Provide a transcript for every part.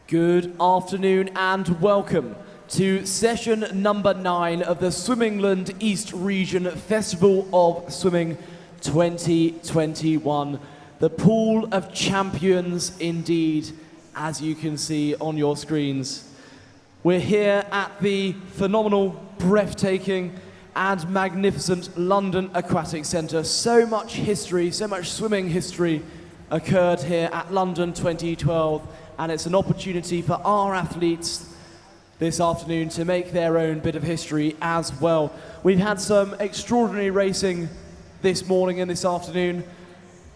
Good afternoon and welcome to session number 9 of the Swim England East Region Festival of Swimming 2021. The pool of champions indeed, as you can see on your screens. We're here at the phenomenal, breathtaking and magnificent London Aquatics Centre. So much history, so much swimming history occurred here at London 2012, and it's an opportunity for our athletes this afternoon to make their own bit of history as well. We've had some extraordinary racing this morning and this afternoon.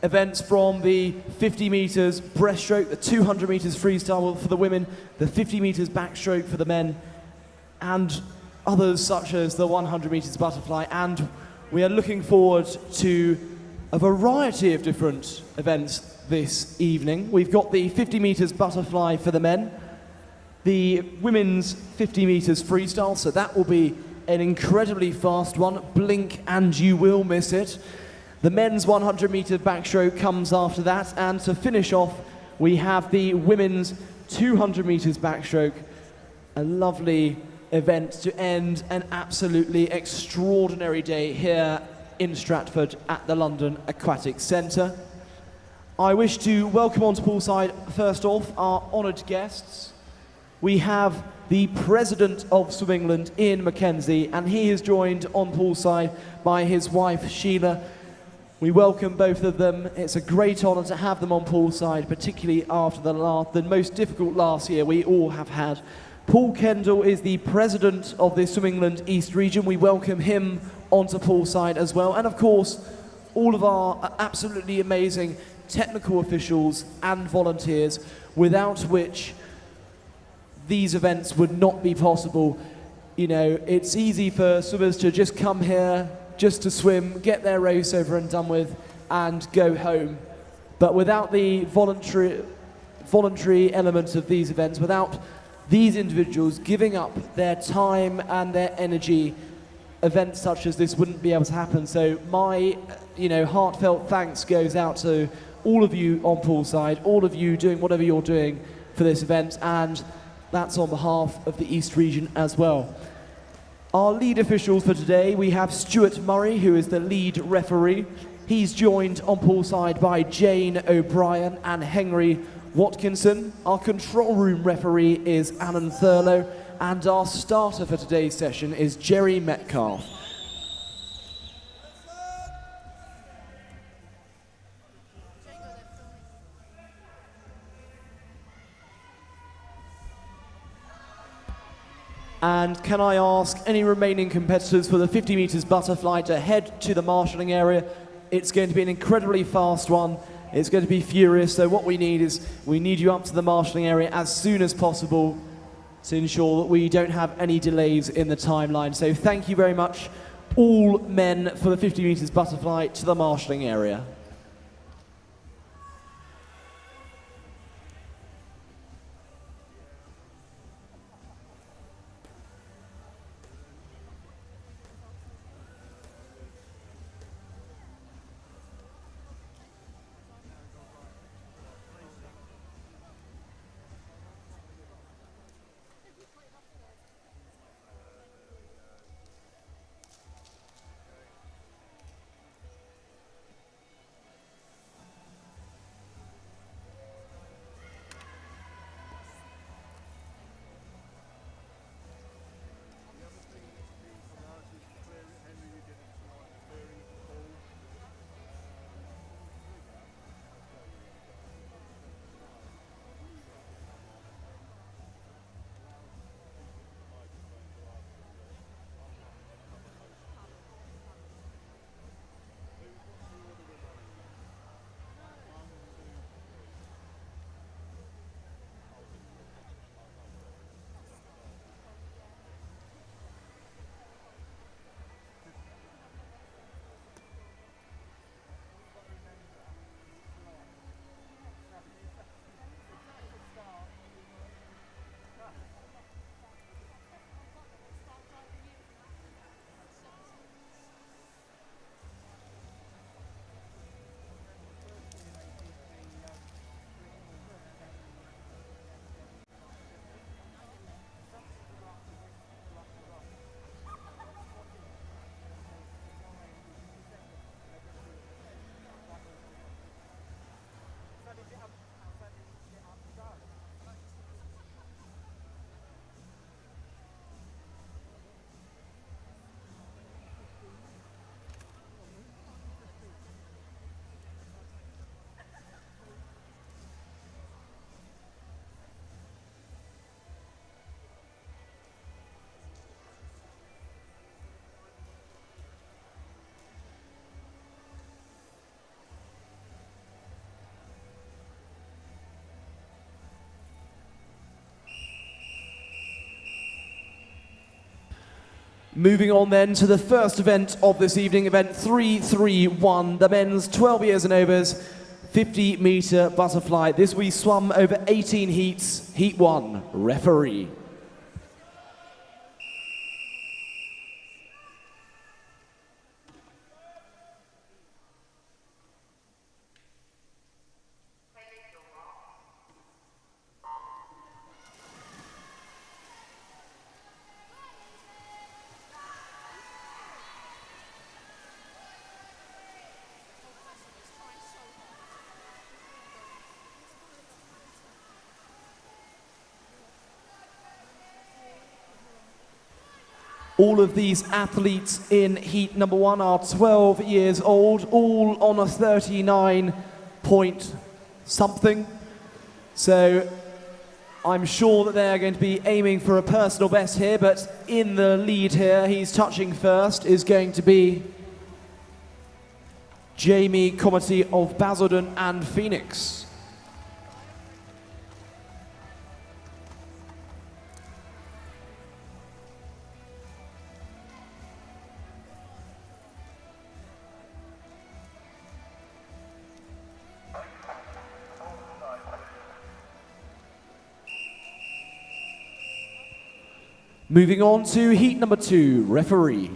Events from the 50 metres breaststroke, the 200 metres freestyle for the women, the 50 metres backstroke for the men, and others such as the 100 metres butterfly. And we are looking forward to a variety of different events this evening. We've got the 50 metres butterfly for the men, the women's 50 metres freestyle, so that will be an incredibly fast one. Blink and you will miss it. The men's 100 metre backstroke comes after that, and to finish off we have the women's 200 metres backstroke, a lovely event to end an absolutely extraordinary day here in Stratford at the London Aquatics Centre. I wish to welcome onto poolside, first off, our honoured guests. We have the President of Swim England, Ian Mackenzie, and he is joined on poolside by his wife, Sheila. We welcome both of them. It's a great honour to have them on poolside, particularly after the most difficult last year we all have had. Paul Kendall is the President of the Swim England East Region. We welcome him onto poolside as well. And of course, all of our absolutely amazing technical officials and volunteers, without which these events would not be possible. You know, it's easy for swimmers to just come here, just to swim, get their race over and done with, and go home. But without the voluntary elements of these events, without these individuals giving up their time and their energy, events such as this wouldn't be able to happen. So my, heartfelt thanks goes out to all of you on poolside, all of you doing whatever you're doing for this event, and that's on behalf of the East Region as well. Our lead officials for today, we have Stuart Murray, who is the lead referee. He's joined on poolside by Jane O'Brien and Henry Watkinson. Our control room referee is Alan Thurlow, and our starter for today's session is Jerry Metcalf. And can I ask any remaining competitors for the 50 metres butterfly to head to the marshalling area? It's going to be an incredibly fast one. It's going to be furious, so what we need is we need you up to the marshalling area as soon as possible to ensure that we don't have any delays in the timeline. So thank you very much, all men, for the 50 metres butterfly to the marshalling area. Moving on then to the first event of this evening, event 331, the men's 12 years and overs 50-meter butterfly. This we swum over 18 heats. Heat 1, referee. All of these athletes in heat number 1 are 12 years old, all on a 39 point something. So I'm sure that they're going to be aiming for a personal best here, but in the lead here, he's touching first, is going to be Jamie Comity of Basildon and Phoenix. Moving on to heat number 2, referee.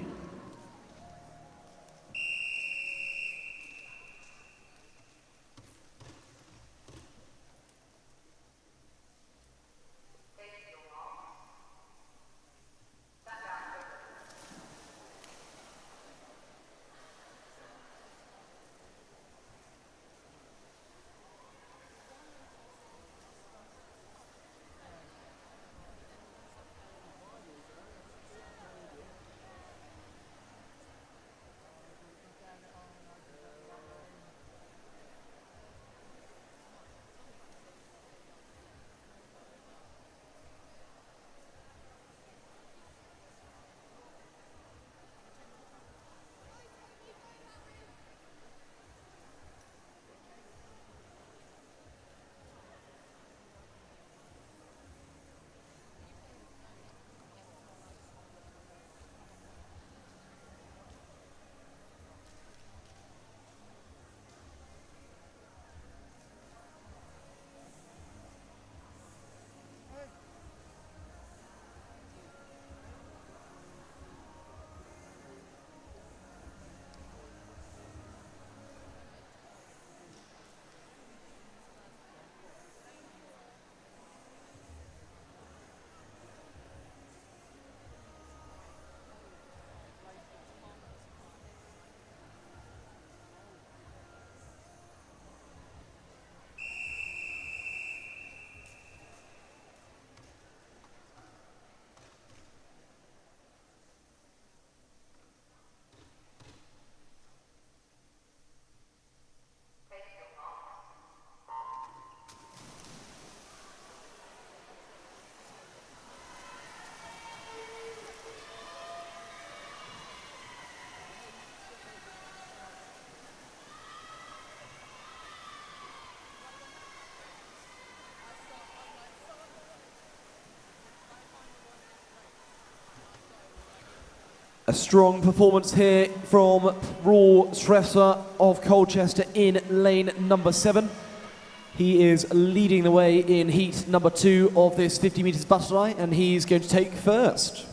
A strong performance here from Roel Strefser of Colchester in lane number 7. He is leading the way in heat number 2 of this 50 meters butterfly, and he's going to take first.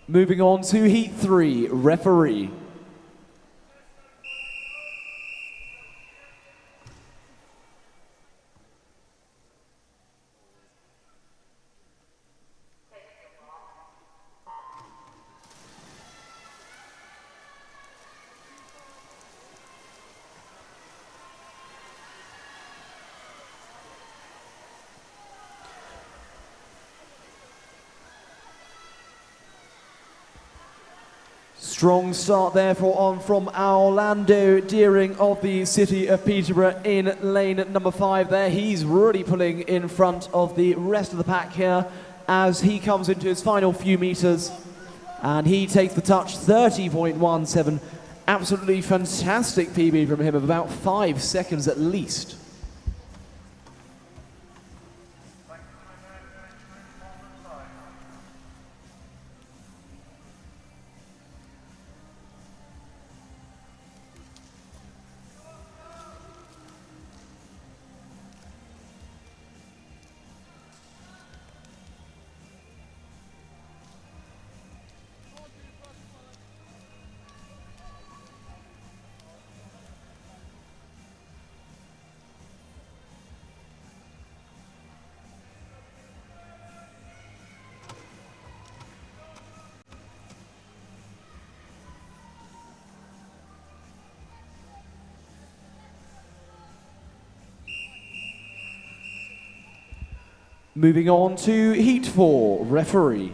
Moving on to heat 3, referee. Strong start therefore on from Orlando Deering of the City of Peterborough in lane number 5 there. He's really pulling in front of the rest of the pack here as he comes into his final few meters. And he takes the touch, 30.17. Absolutely fantastic PB from him of about 5 seconds at least. Moving on to Heat 4, referee.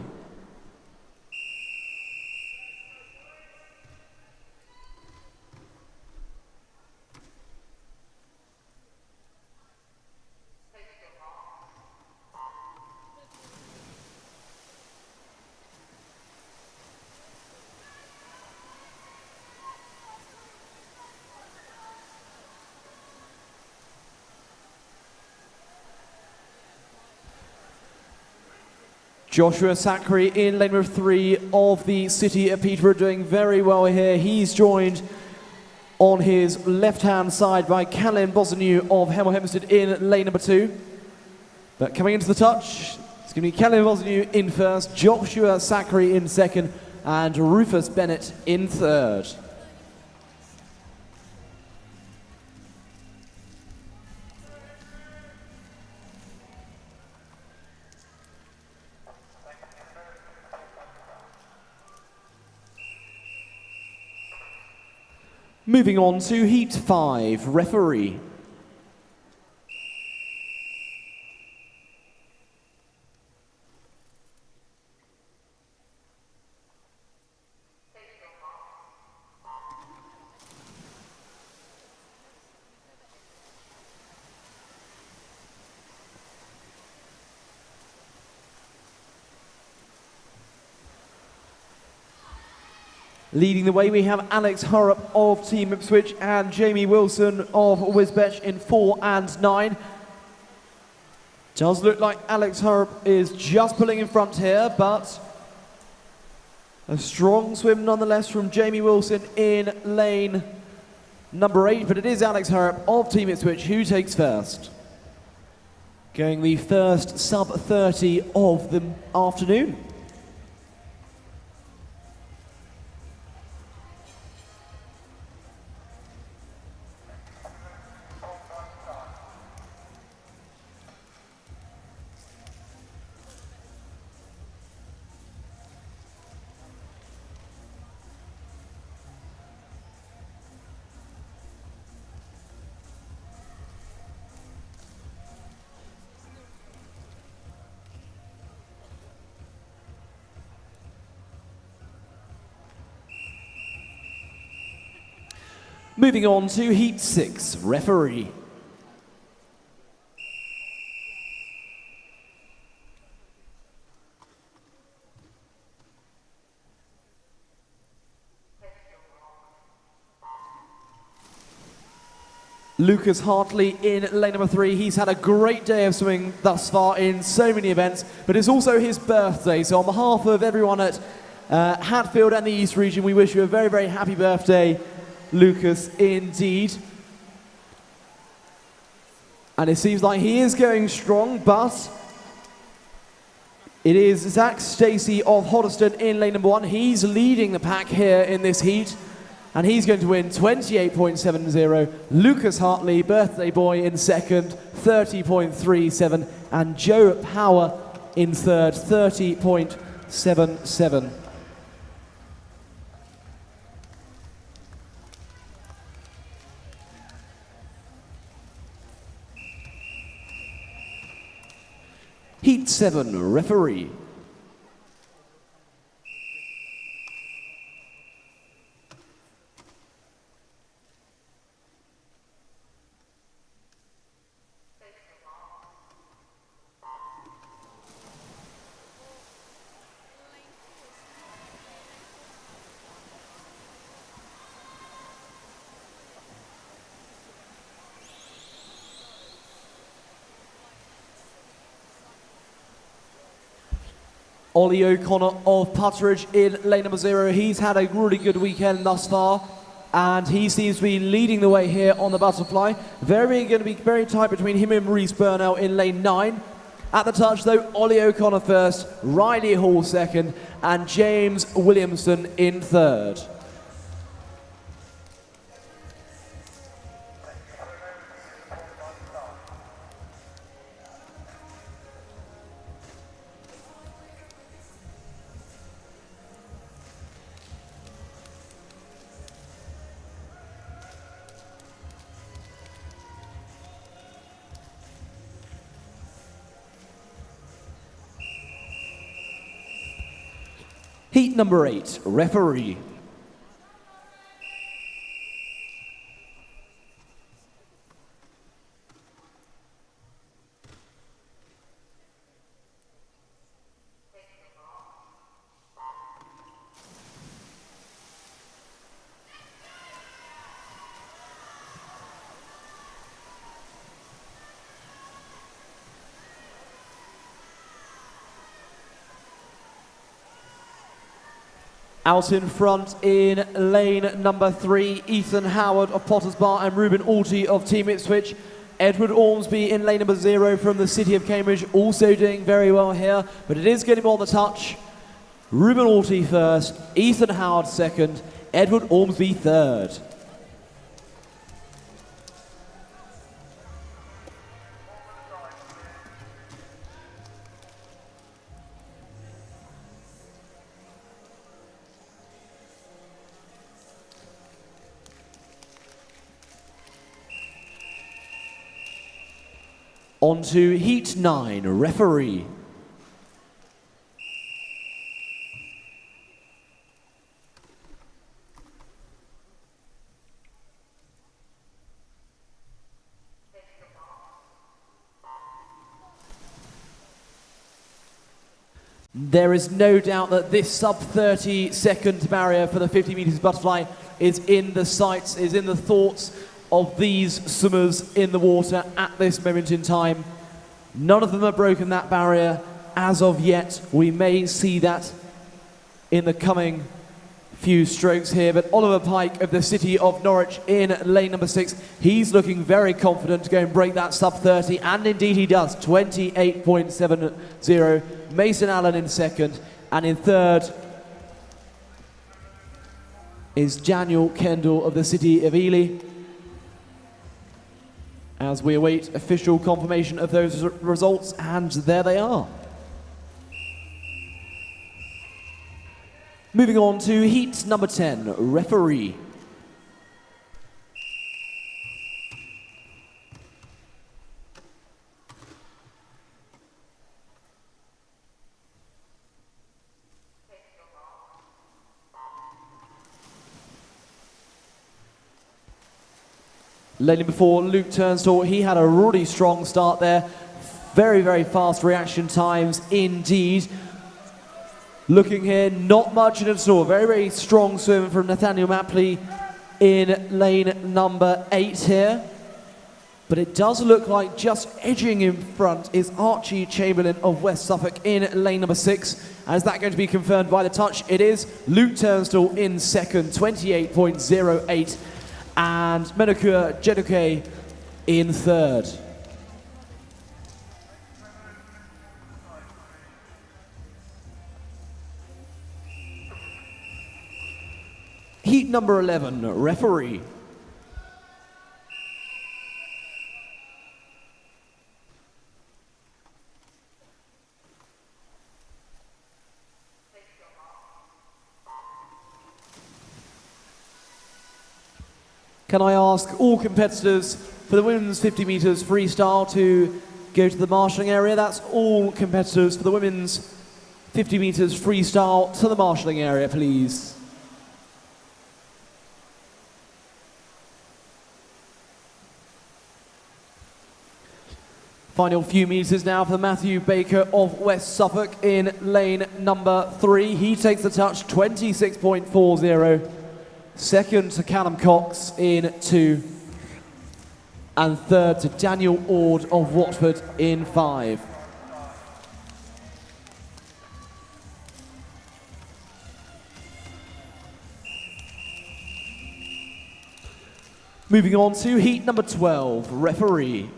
Joshua Sakri in lane number 3 of the City of Peterborough doing very well here. He's joined on his left-hand side by Callum Bosanu of Hemel Hempstead in lane number 2. But coming into the touch, it's going to be Callum Bosanu in first, Joshua Sakri in second, and Rufus Bennett in third. Moving on to Heat 5, referee. Leading the way, we have Alex Harrop of Team Ipswich and Jamie Wilson of Wisbech in 4 and 9. Does look like Alex Harrop is just pulling in front here, but a strong swim nonetheless from Jamie Wilson in lane number 8, but it is Alex Harrop of Team Ipswich who takes first. Going the first sub-30 of the afternoon. Moving on to Heat 6, referee. Lucas Hartley in lane number 3. He's had a great day of swimming thus far in so many events, but it's also his birthday. So on behalf of everyone at Hatfield and the East region, we wish you a very, very happy birthday, Lucas, indeed. And it seems like he is going strong, but it is Zach Stacey of Hoddesdon in lane number 1. He's leading the pack here in this heat, and he's going to win 28.70. Lucas Hartley, birthday boy, in second, 30.37, and Joe Power in third, 30.77. Heat 7, referee. Ollie O'Connor of Putteridge in lane number 0. He's had a really good weekend thus far, and he seems to be leading the way here on the butterfly. Going to be very tight between him and Maurice Burnell in lane 9. At the touch though, Ollie O'Connor first, Riley Hall second, and James Williamson in third. Heat number 8, referee. Out in front in lane number 3, Ethan Howard of Potters Bar and Ruben Alty of Team Ipswich. Edward Ormsby in lane number 0 from the City of Cambridge, also doing very well here, but it is getting on the touch. Ruben Alty first, Ethan Howard second, Edward Ormsby third. On to Heat 9, referee. There is no doubt that this sub 30 second barrier for the 50 meters butterfly is in the sights, is in the thoughts of these swimmers in the water at this moment in time. None of them have broken that barrier as of yet. We may see that in the coming few strokes here, but Oliver Pike of the City of Norwich in lane number 6, he's looking very confident to go and break that sub 30, and indeed he does, 28.70. Mason Allen in second, and in third is Daniel Kendall of the City of Ely, as we await official confirmation of those results, and there they are. Moving on to heat number 10, referee. Lane before Luke Turnstall, he had a really strong start there. Very, very fast reaction times indeed. Looking here, not much in it at all. Very, very strong swim from Nathaniel Mapley in lane number 8 here. But it does look like just edging in front is Archie Chamberlain of West Suffolk in lane number 6. And is that going to be confirmed by the touch? It is. Luke Turnstall in second, 28.08. And Menakua Jeduke in third. Heat number 11, referee. Can I ask all competitors for the women's 50 meters freestyle to go to the marshalling area? That's all competitors for the women's 50 meters freestyle to the marshalling area, please. Final few meters now for Matthew Baker of West Suffolk in lane number 3. He takes the touch, 26.40. Second to Callum Cox in 2. And third to Daniel Ord of Watford in 5. Moving on to heat number 12, referee.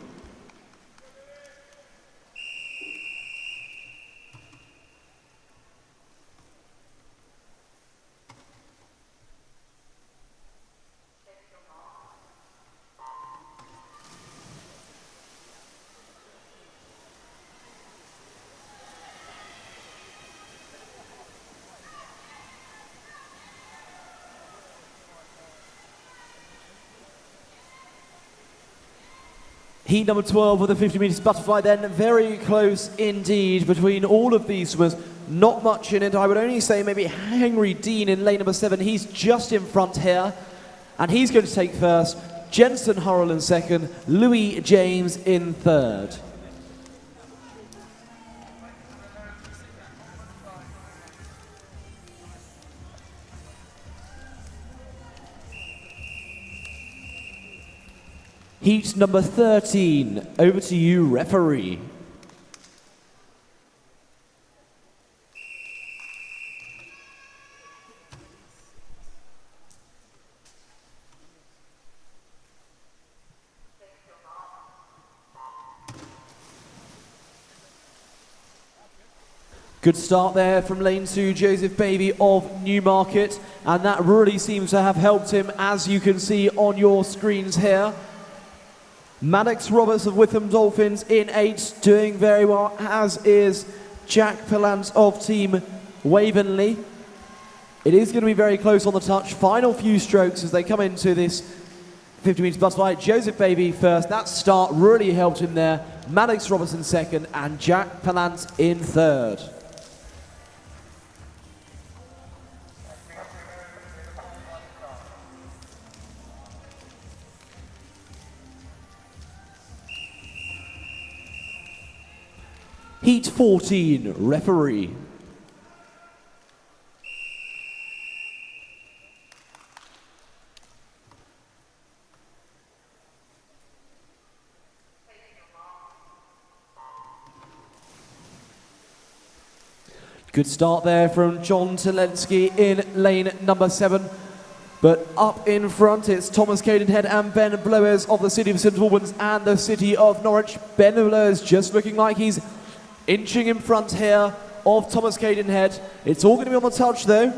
Heat number 12 with the 50 meters butterfly then, very close indeed between all of these swimmers. Not much in it, I would only say maybe Henry Dean in lane number 7. He's just in front here, and he's going to take first. Jensen Hurrell in second, Louis James in third. Heat number 13, over to you, referee. Good start there from lane 2, Joseph Baby of Newmarket, and that really seems to have helped him, as you can see on your screens here. Maddox Roberts of Witham Dolphins in 8, doing very well, as is Jack Pallant of Team Wavenley. It is going to be very close on the touch. Final few strokes as they come into this 50 meters butterfly. Joseph Baby first. That start really helped him there. Maddox Roberts in second and Jack Pallant in third. Heat 14, referee. Good start there from John Telensky in lane number 7. But up in front, it's Thomas Cadenhead and Ben Blowers of the City of St Albans and the City of Norwich. Ben Blowers just looking like he's inching in front here of Thomas Cadenhead. It's all going to be on the touch though.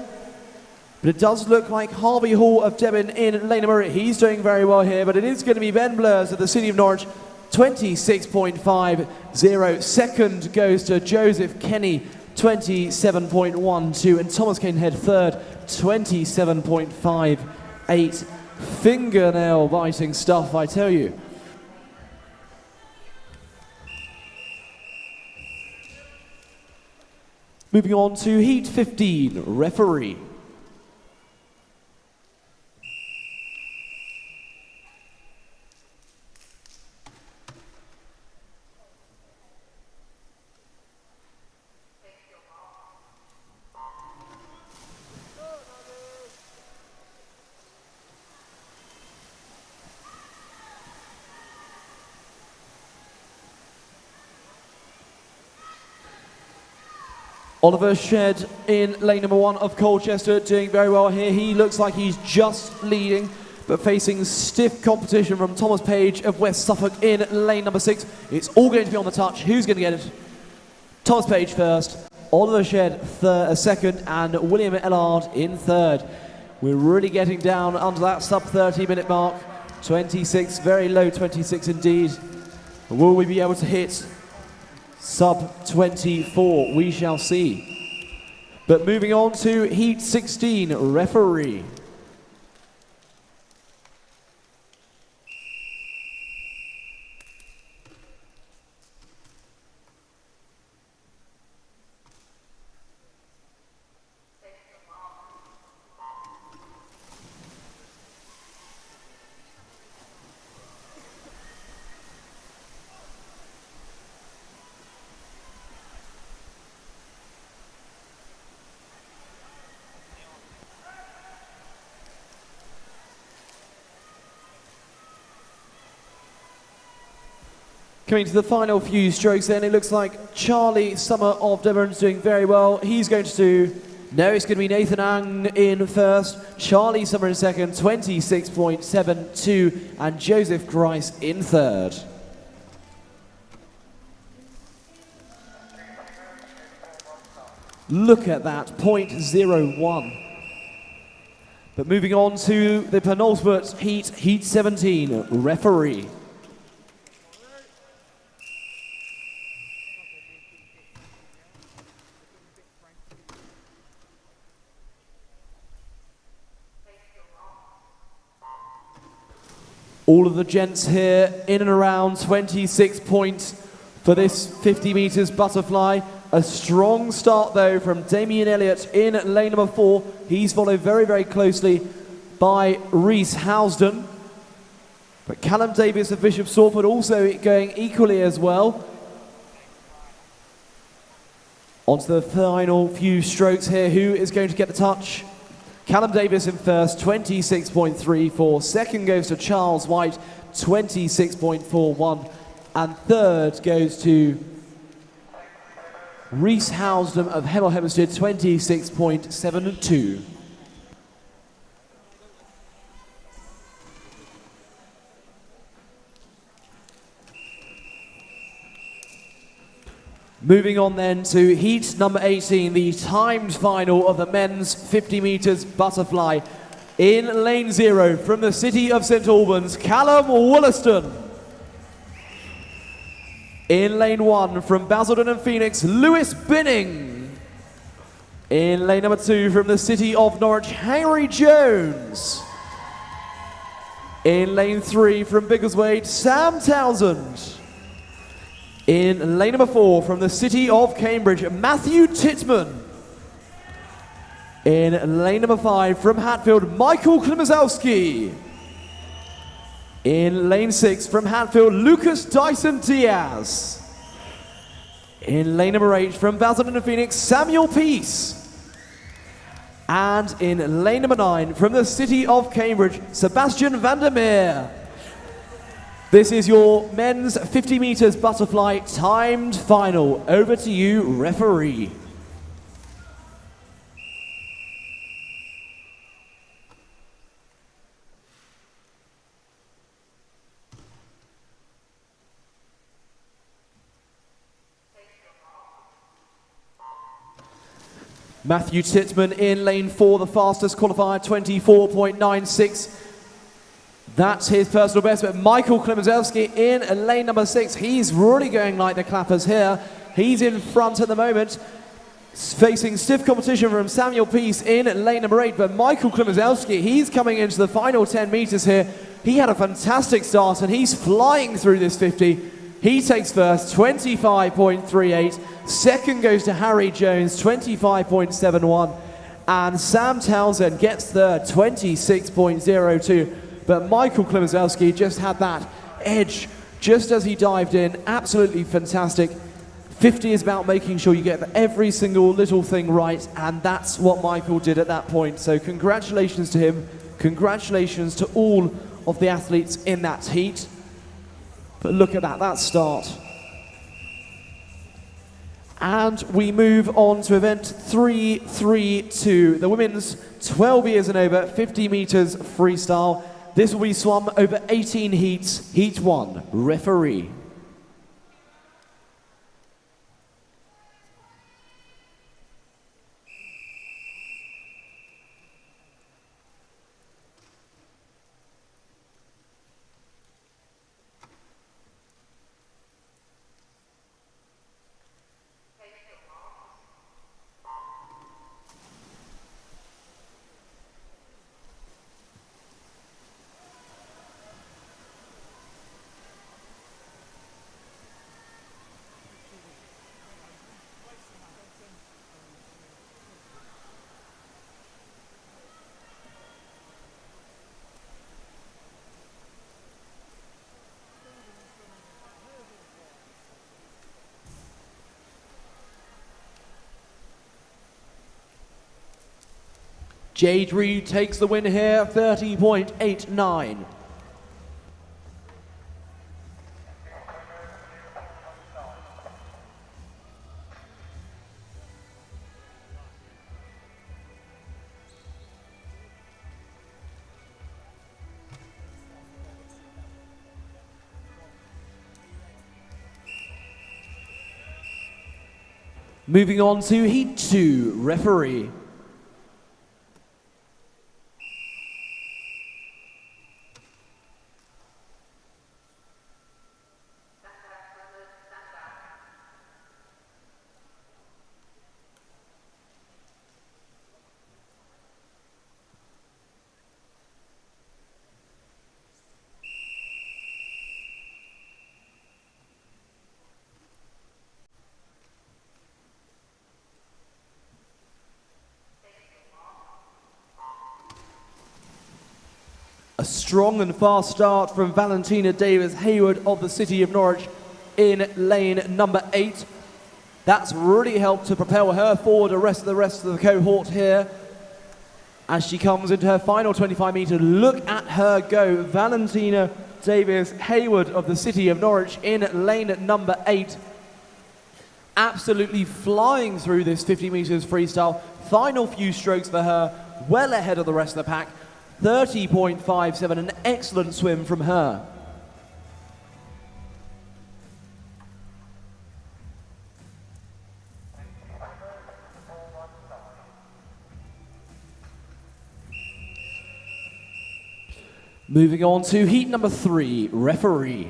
But it does look like Harvey Hall of Devon in lane number 8. He's doing very well here, but it is going to be Ben Blurs of the City of Norwich, 26.50. Second goes to Joseph Kenny, 27.12. And Thomas Cadenhead third, 27.58. Fingernail biting stuff, I tell you. Moving on to Heat 15, referee. Oliver Shedd in lane number 1 of Colchester, doing very well here. He looks like he's just leading, but facing stiff competition from Thomas Page of West Suffolk in lane number 6. It's all going to be on the touch. Who's going to get it? Thomas Page first, Oliver Shedd second, and William Ellard in third. We're really getting down under that sub 30 minute mark. 26, very low 26 indeed. Will we be able to hit sub 24? We shall see. But moving on to Heat 16, referee. Coming to the final few strokes then, it looks like Charlie Summer of Devon's doing very well. He's going to do No, it's going to be Nathan Ang in first, Charlie Summer in second, 26.72, and Joseph Grice in third. Look at that, 0.01. But moving on to the penultimate heat, Heat 17, referee. All of the gents here in and around 26 points for this 50 meters butterfly. A strong start though from Damien Elliott in lane number 4. He's followed very, very closely by Reese Housden. But Callum Davis of Bishop Stortford also going equally as well. On to the final few strokes here. Who is going to get the touch? Callum Davis in first, 26.34. Second goes to Charles White, 26.41. And third goes to Reese Housden of Hemel Hempstead, 26.72. Moving on then to heat number 18, the timed final of the men's 50 meters butterfly. In lane 0 from the city of St Albans, Callum Wollaston. In lane 1 from Basildon and Phoenix, Lewis Binning. In lane number 2 from the city of Norwich, Harry Jones. In lane 3 from Biggleswade, Sam Townsend. In lane number 4 from the city of Cambridge, Matthew Titman. In lane number 5 from Hatfield, Michael Klimaszewski. In lane 6 from Hatfield, Lucas Dyson Diaz. In lane number 8 from Basildon and Phoenix, Samuel Peace. And in lane number 9 from the city of Cambridge, Sebastian Vandermeer. This is your men's 50 meters butterfly timed final. Over to you, referee. Matthew Titman in lane 4, the fastest qualifier, 24.96. That's his personal best, but Michael Klimaszewski in lane number 6. He's really going like the clappers here. He's in front at the moment, facing stiff competition from Samuel Peace in lane number 8, but Michael Klimaszewski, he's coming into the final 10 meters here. He had a fantastic start and he's flying through this 50. He takes first, 25.38. Second goes to Harry Jones, 25.71. And Sam Townsend gets third, 26.02. But Michael Klimaszewski just had that edge just as he dived in. Absolutely fantastic. 50 is about making sure you get every single little thing right, and that's what Michael did at that point. So congratulations to him. Congratulations to all of the athletes in that heat. But look at that start. And we move on to event 332, the women's 12 years and over 50 meters freestyle. This will be swum over 18 heats. Heat 1, referee. Jade Reed takes the win here, 30.89. Moving on to Heat 2, referee. A strong and fast start from Valentina Davis-Hayward of the City of Norwich in lane number 8. That's really helped to propel her forward the rest of the cohort here as she comes into her final 25 metres. Look at her go. Valentina Davis-Hayward of the City of Norwich in lane number 8. Absolutely flying through this 50 metres freestyle. Final few strokes for her, well ahead of the rest of the pack. 30.57, an excellent swim from her. Moving on to heat number 3, referee.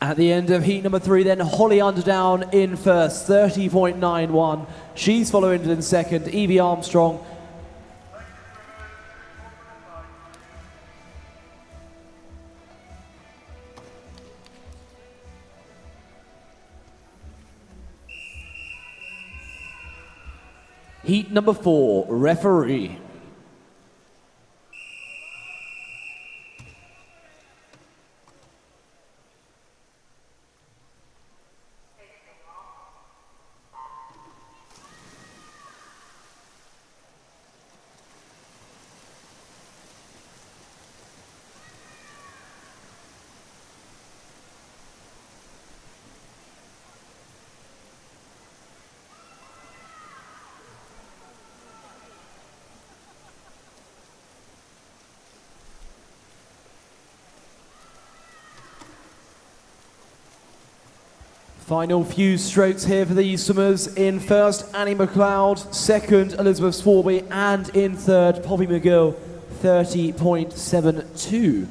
At the end of heat number 3 then, Holly Underdown in first, 30.91. She's following in second, Evie Armstrong. Heat number 4, referee. Final few strokes here for these swimmers. In first, Annie McLeod. Second, Elizabeth Swarby. And in third, Poppy McGill, 30.72.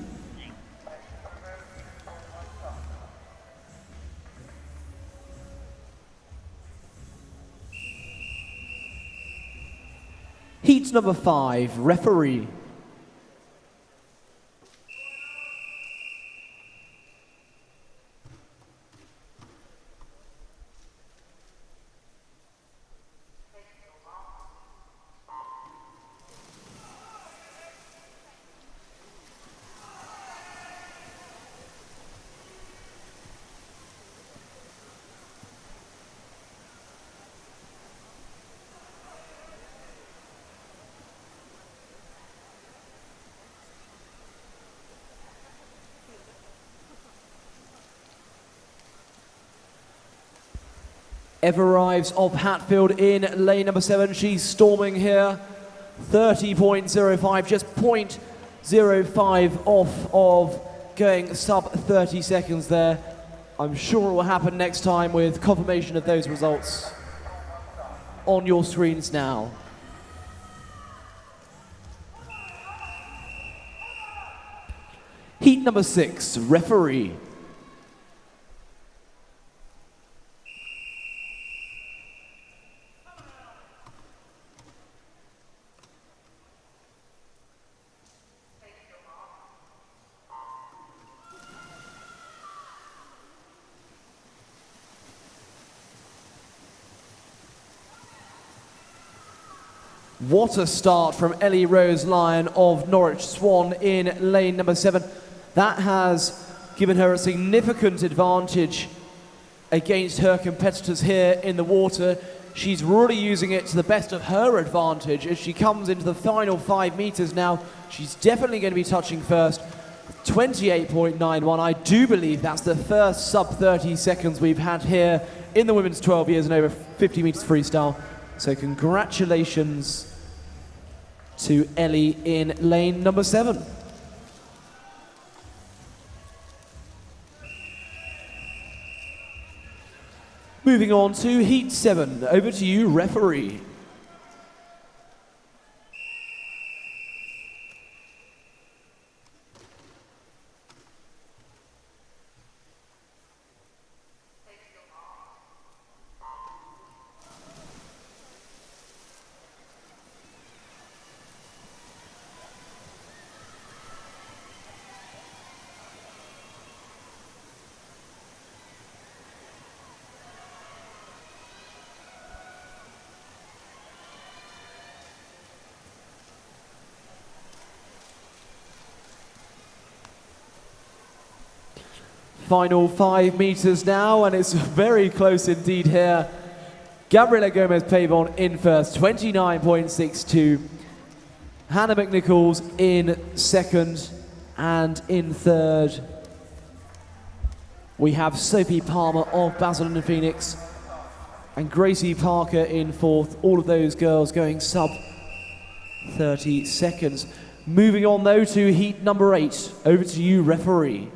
Heat number 5, referee. Ev arrives of Hatfield in lane number 7. She's storming here. 30.05, just 0.05 off of going sub 30 seconds there. I'm sure it will happen next time with confirmation of those results on your screens now. Heat number 6, referee. What a start from Ellie Rose Lyon of Norwich Swan in lane number 7. That has given her a significant advantage against her competitors here in the water. She's really using it to the best of her advantage as she comes into the final 5 meters now. She's definitely going to be touching first. 28.91. I do believe that's the first sub 30 seconds we've had here in the women's 12 years and over 50 meters freestyle. So congratulations to Ellie in lane number 7. Moving on to heat 7. Over to you, referee. Final 5 meters now, and it's very close indeed here. Gabriela Gomez-Pavon in first, 29.62. Hannah McNichols in second, and in third, we have Sophie Palmer of Basildon and Phoenix, and Gracie Parker in fourth. All of those girls going sub 30 seconds. Moving on though to heat number 8. Over to you, referee.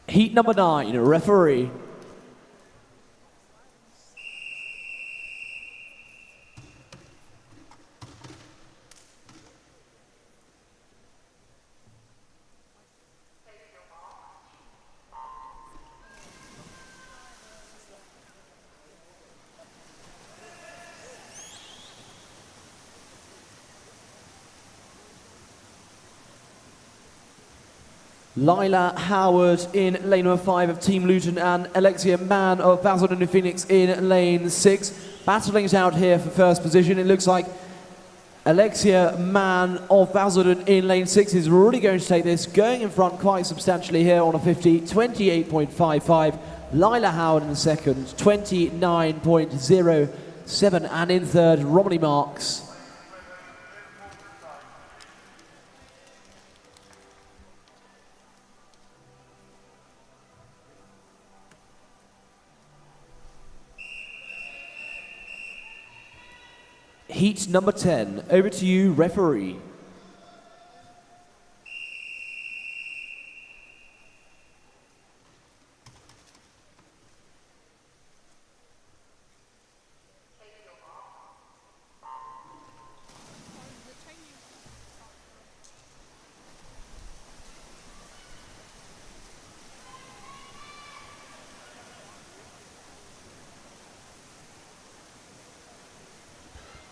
Heat number 9, referee. Lila Howard in lane number 5 of Team Luton, and Alexia Mann of Basildon and Phoenix in lane 6. Battling it out here for first position. It looks like Alexia Mann of Basildon in lane 6 is really going to take this, going in front quite substantially here on a 50, 28.55. Lila Howard in second, 29.07, and in third, Romney Marks. Heat number 10, over to you, referee.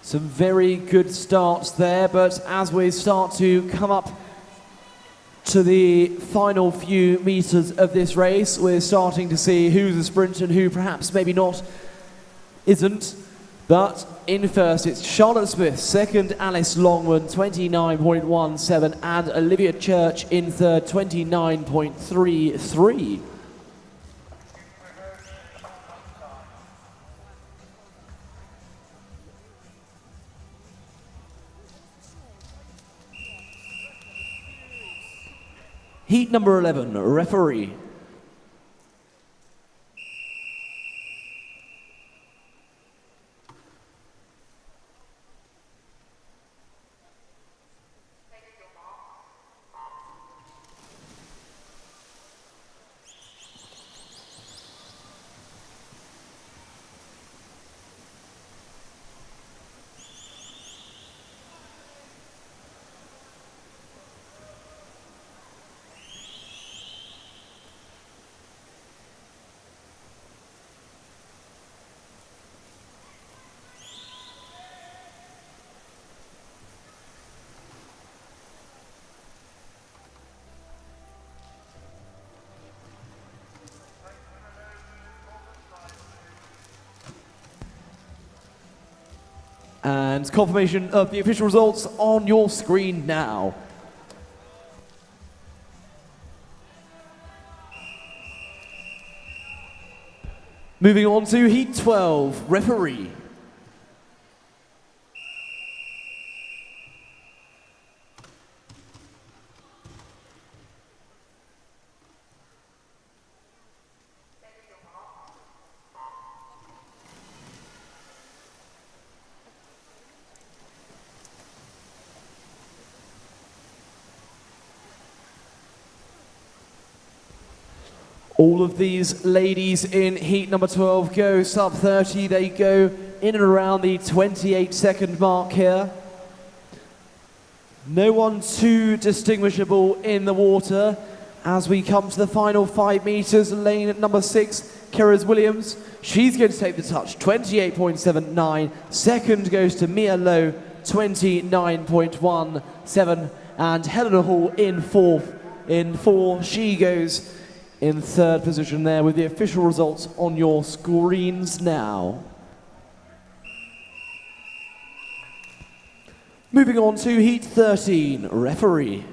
Some very good starts there, but as we start to come up to the final few meters of this race, we're starting to see who's a sprinter and who perhaps maybe not isn't. But in first, it's Charlotte Smith, second, Alice Longman, 29.17, and Olivia Church in third, 29.33. Heat number 11, referee. And confirmation of the official results on your screen now. Moving on to Heat 12, referee. All of these ladies in heat number 12 go sub 30. They go in and around the 28-second mark here. No one too distinguishable in the water as we come to the final 5 meters. Lane at number 6, Keras Williams. She's going to take the touch, 28.79. Second goes to Mia Lowe, 29.17. And Helena Hall in fourth. In 4, she goes in third position there with the official results on your screens now. Moving on to Heat 13, referee.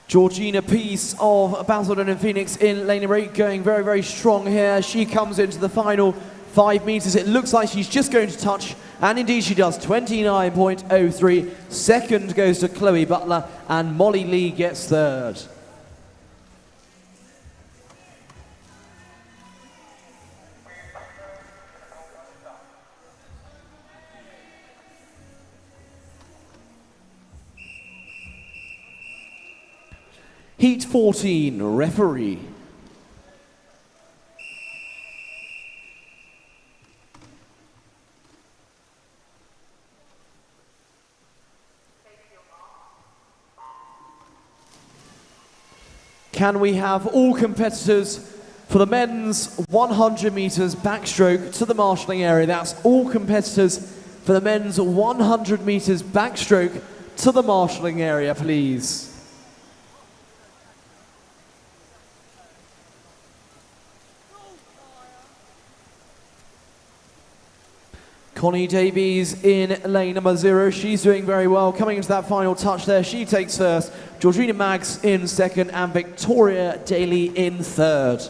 Georgina Peace of Basildon and Phoenix in lane number 8 going very, very strong here. She comes into the final 5 meters. It looks like she's just going to touch, and indeed she does, 29.03. Second goes to Chloe Butler, and Molly Lee gets third. Heat 14, referee. Can we have all competitors for the men's 100 meters backstroke to the marshalling area? That's all competitors for the men's 100 meters backstroke to the marshalling area, please. Connie Davies in lane number 0. She's doing very well. Coming into that final touch there, she takes first. Georgina Maggs in second, and Victoria Daly in third.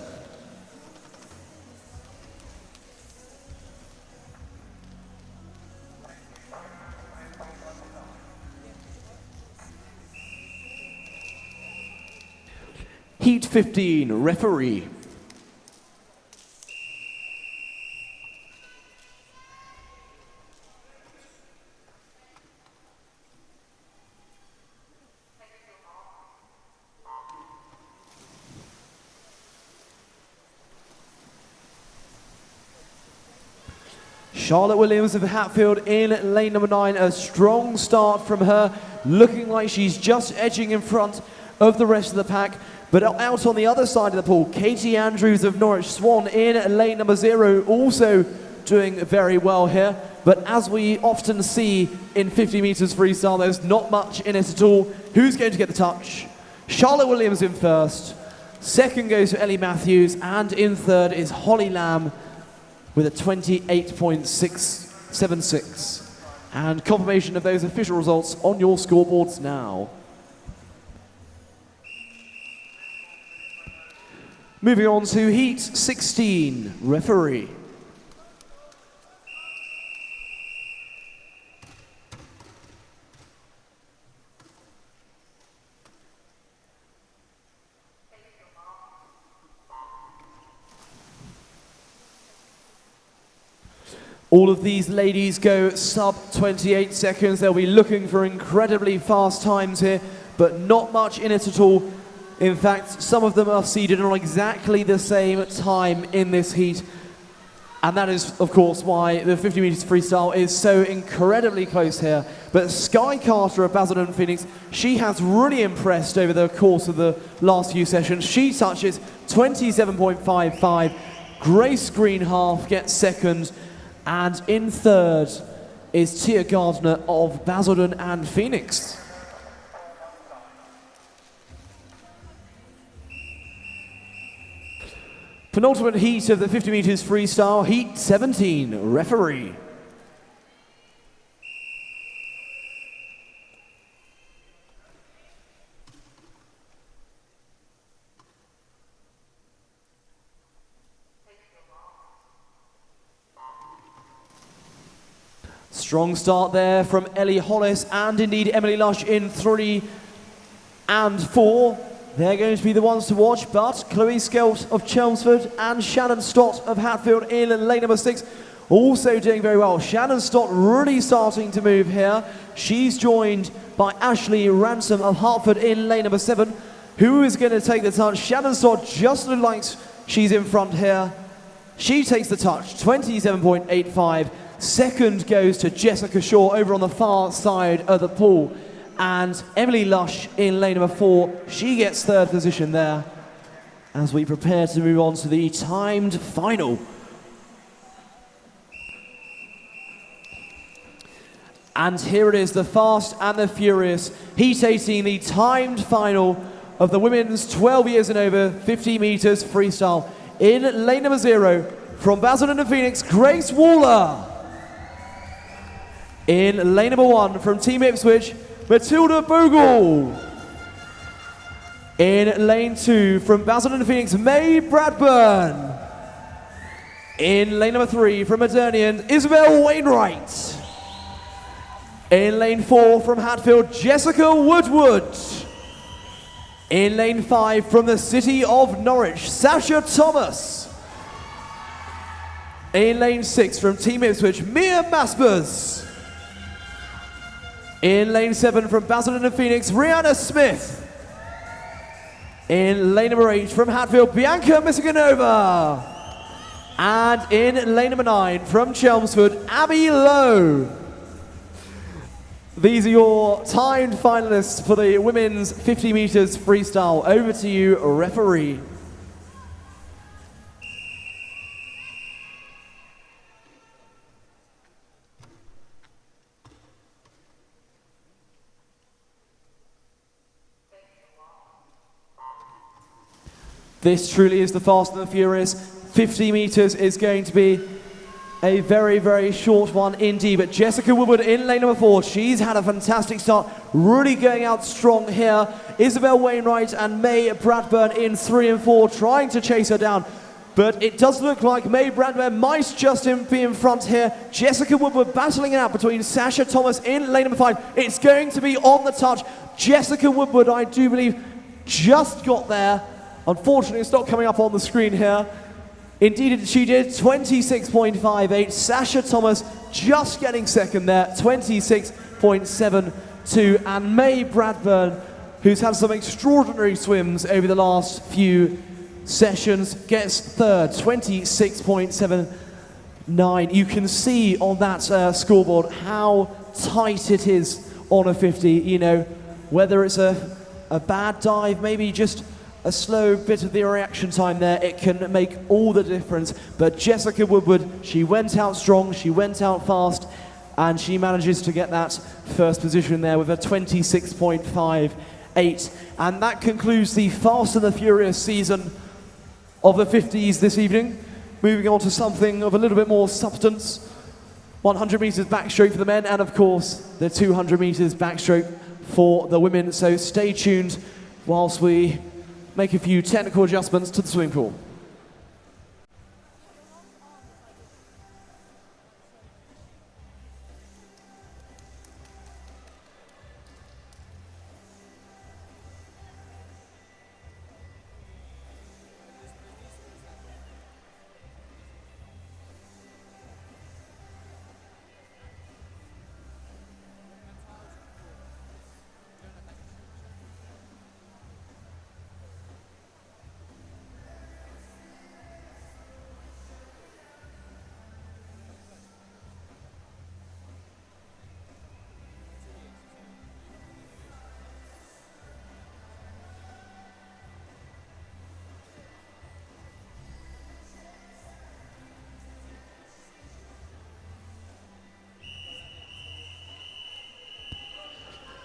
Heat 15, referee. Charlotte Williams of Hatfield in lane number 9. A strong start from her, looking like she's just edging in front of the rest of the pack. But out on the other side of the pool, Katie Andrews of Norwich Swan in lane number 0, also doing very well here. But as we often see in 50 meters freestyle, there's not much in it at all. Who's going to get the touch? Charlotte Williams in first. Second goes to Ellie Matthews, and in third is Holly Lamb with a 28.676. And confirmation of those official results on your scoreboards now. Moving on to Heat 16, referee. All of these ladies go sub 28 seconds. They'll be looking for incredibly fast times here, but not much in it at all. In fact, some of them are seeded on exactly the same time in this heat. And that is, of course, why the 50 meters freestyle is so incredibly close here. But Sky Carter of Basildon Phoenix, she has really impressed over the course of the last few sessions. She touches 27.55. Grace Greenhalgh gets second. And in third is Tia Gardner of Basildon and Phoenix. Penultimate heat of the 50 meters freestyle, Heat 17, referee. Strong start there from Ellie Hollis and indeed Emily Lush in 3 and 4. They're going to be the ones to watch, but Chloe Skelt of Chelmsford and Shannon Stott of Hatfield in lane number 6 also doing very well. Shannon Stott really starting to move here. She's joined by Ashley Ransom of Hartford in lane number 7. Who is going to take the touch? Shannon Stott just looks like she's in front here. She takes the touch, 27.85. Second goes to Jessica Shaw over on the far side of the pool. And Emily Lush in lane number 4, she gets third position there as we prepare to move on to the timed final. And here it is, the Fast and the Furious, Heat 18, the timed final of the women's 12 years and over 50 meters freestyle. In lane number 0, from Basildon and Phoenix, Grace Waller. In lane number 1, from Team Ipswich, Matilda Bogle. In lane 2, from Basildon and Phoenix, May Bradburn. In lane number 3, from Modernian, Isabel Wainwright. In lane 4, from Hatfield, Jessica Woodward. In lane 5, from the city of Norwich, Sasha Thomas. In lane 6, from Team Ipswich, Mia Maspers. In lane 7, from Basildon and Phoenix, Rihanna Smith. In lane number 8, from Hatfield, Bianca Misiganova. And in lane number 9, from Chelmsford, Abby Lowe. These are your timed finalists for the women's 50 meters freestyle. Over to you, referee. This truly is the Fast and the Furious. 50 meters is going to be a very, very short one indeed. But Jessica Woodward in lane number 4, she's had a fantastic start, really going out strong here. Isabel Wainwright and May Bradburn in 3 and 4, trying to chase her down. But it does look like May Bradburn might just be in front here. Jessica Woodward battling it out between Sasha Thomas in lane number 5. It's going to be on the touch. Jessica Woodward, I do believe, just got there. Unfortunately, it's not coming up on the screen here. Indeed, she did, 26.58. Sasha Thomas just getting second there, 26.72. And May Bradburn, who's had some extraordinary swims over the last few sessions, gets third, 26.7. 9. You can see on that scoreboard how tight it is on a 50, you know, whether it's a bad dive, maybe just a slow bit of the reaction time there, it can make all the difference. But Jessica Woodward, she went out strong, she went out fast, and she manages to get that first position there with a 26.58. And that concludes the Fast and the Furious season of the 50s this evening. Moving on to something of a little bit more substance. 100 meters backstroke for the men, and of course, the 200 meters backstroke for the women. So stay tuned whilst we make a few technical adjustments to the swimming pool.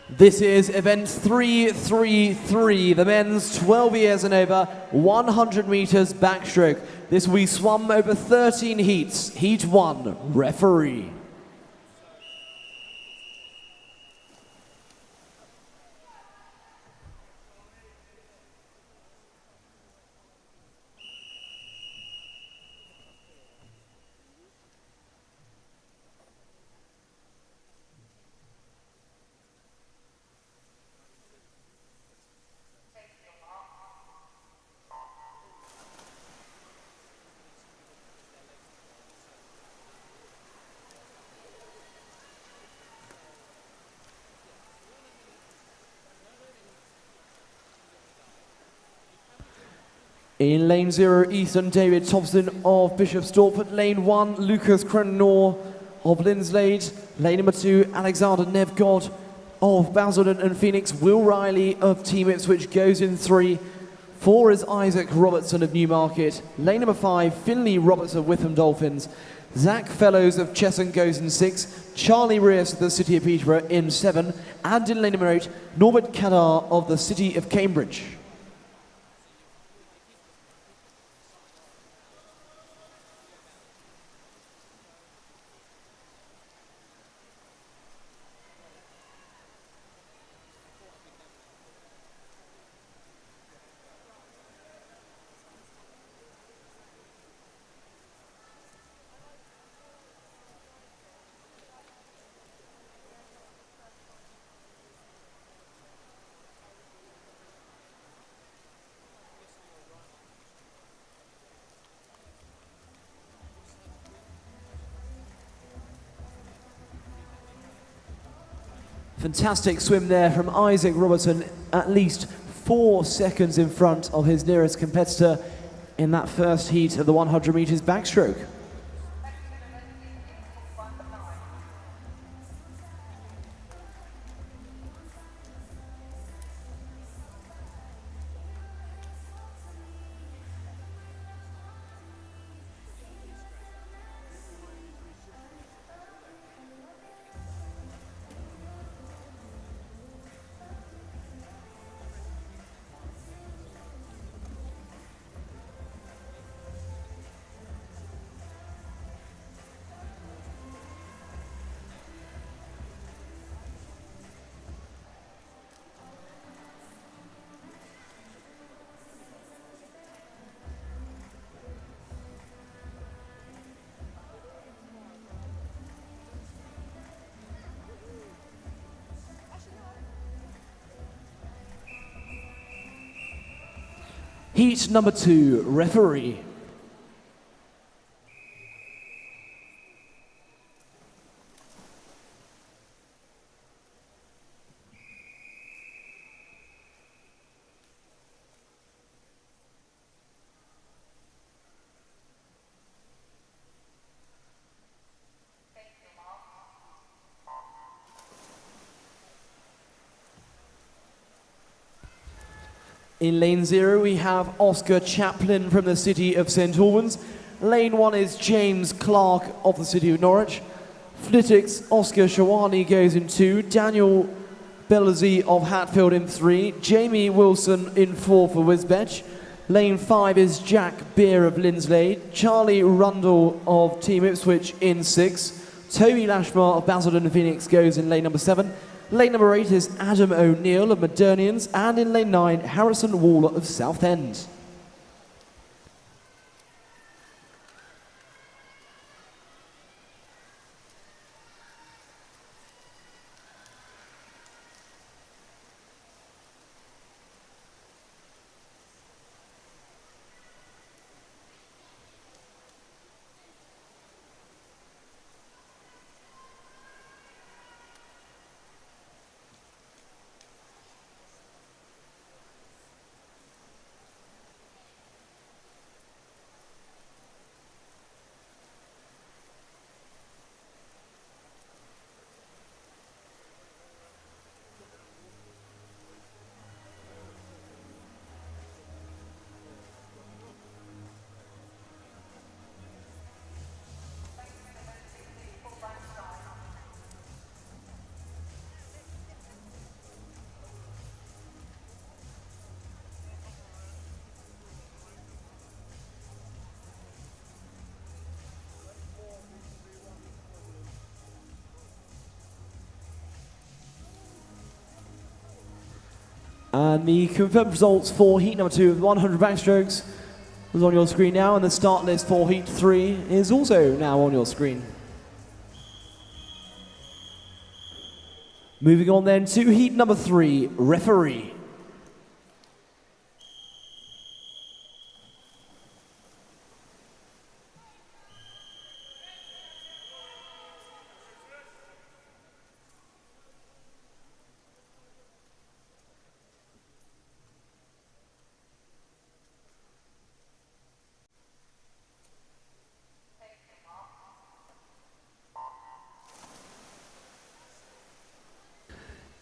This is event 333, the men's 12 years and over, 100 meters backstroke. This will be swum over 13 heats. Heat 1, referee. In lane 0, Ethan David Thompson of Bishop Stortford. Lane 1, Lucas Crenor of Linslade. Lane number 2, Alexander Nevgod of Basildon and Phoenix. Will Riley of Team Ipswich goes in 3. 4 is Isaac Robertson of Newmarket. Lane number 5, Finley Roberts of Witham Dolphins. Zach Fellows of Cheshunt goes in 6. Charlie Rees of the City of Peterborough in 7. And in lane number 8, Norbert Kadar of the City of Cambridge. Fantastic swim there from Isaac Robertson, at least 4 seconds in front of his nearest competitor in that first heat of the 100 meters backstroke. Heat number 2, referee. In lane 0, we have Oscar Chaplin from the city of St Albans. Lane 1 is James Clark of the city of Norwich. Flitix, Oscar Shawani goes in 2. Daniel Bellazzi of Hatfield in 3. Jamie Wilson in 4 for Wisbech. Lane 5 is Jack Beer of Lindsley. Charlie Rundle of Team Ipswich in 6. Toby Lashmar of Basildon Phoenix goes in lane number 7. Lane number 8 is Adam O'Neill of Modernians, and in lane 9, Harrison Wall of Southend. And the confirmed results for heat number 2 with 100 backstrokes is on your screen now, and the start list for heat 3 is also now on your screen. Moving on then to heat number 3, referee.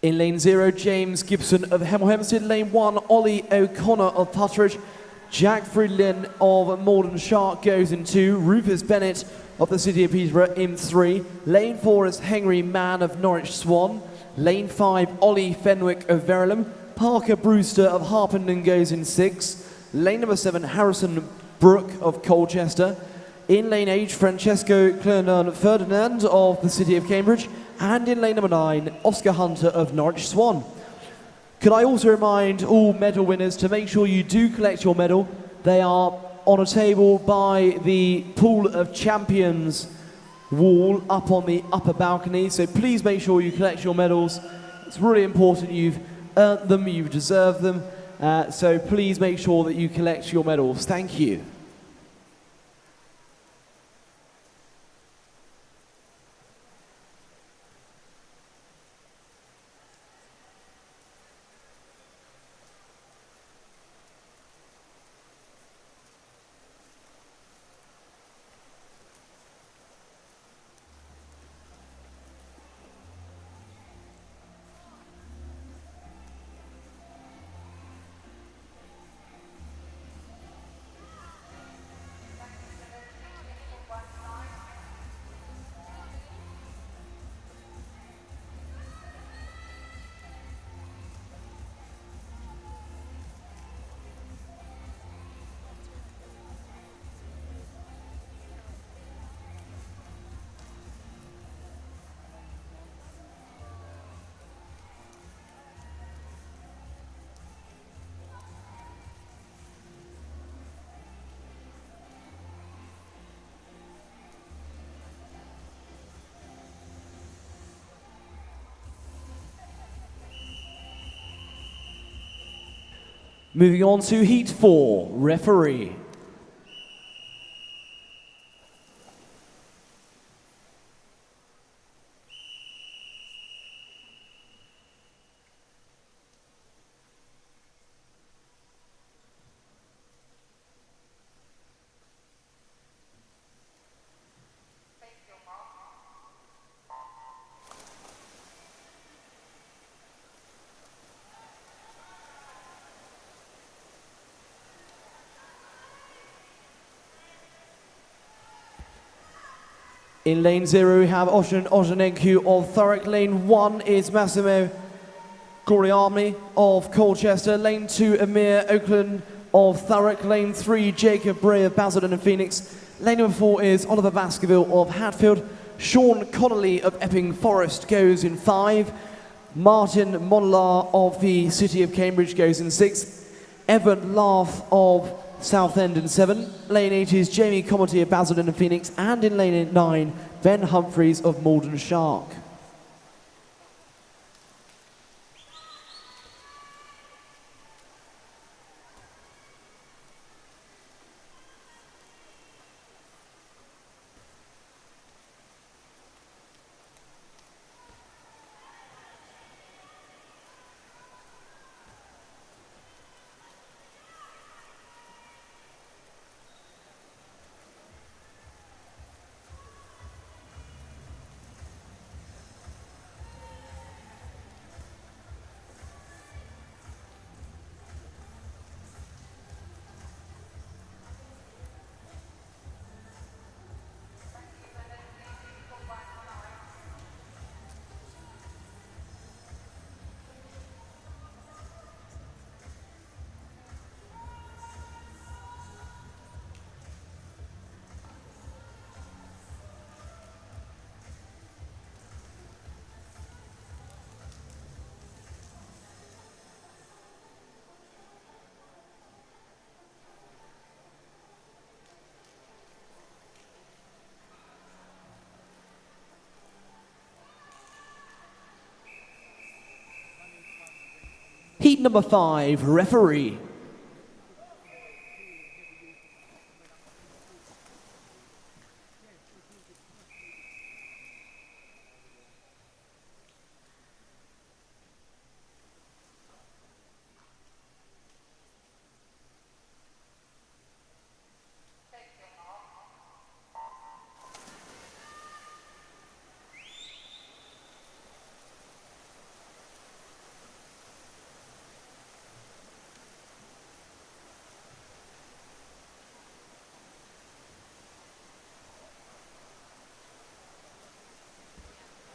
In lane 0, James Gibson of Hemel Hempstead. Lane 1, Ollie O'Connor of Putteridge. Jack Friedlin of Morden Shark goes in 2. Rufus Bennett of the city of Peterborough in 3. Lane 4 is Henry Mann of Norwich Swan. Lane 5, Ollie Fenwick of Verulam. Parker Brewster of Harpenden goes in 6. Lane number 7, Harrison Brooke of Colchester. In lane 8, Francesco Clernan Ferdinand of the city of Cambridge. And in lane number 9, Oscar Hunter of Norwich Swan. Could I also remind all medal winners to make sure you do collect your medal. They are on a table by the Pool of Champions wall up on the upper balcony. So please make sure you collect your medals. It's really important. You've earned them, you deserve them. So please make sure that you collect your medals. Thank you. Moving on to heat 4, referee. In lane 0, we have Oshin Ojanenku of Thurrock. Lane 1 is Massimo Goriami of Colchester. Lane 2, Amir Oakland of Thurrock. Lane 3, Jacob Bray of Basildon and Phoenix. Lane number 4 is Oliver Baskerville of Hatfield. Sean Connolly of Epping Forest goes in 5. Martin Monlar of the City of Cambridge goes in 6. Evan Lath of Southend in 7. Lane 8 is Jamie Comerty of Basildon and Phoenix. And in lane 9, Ben Humphreys of Malden Shark. Heat number 5, referee.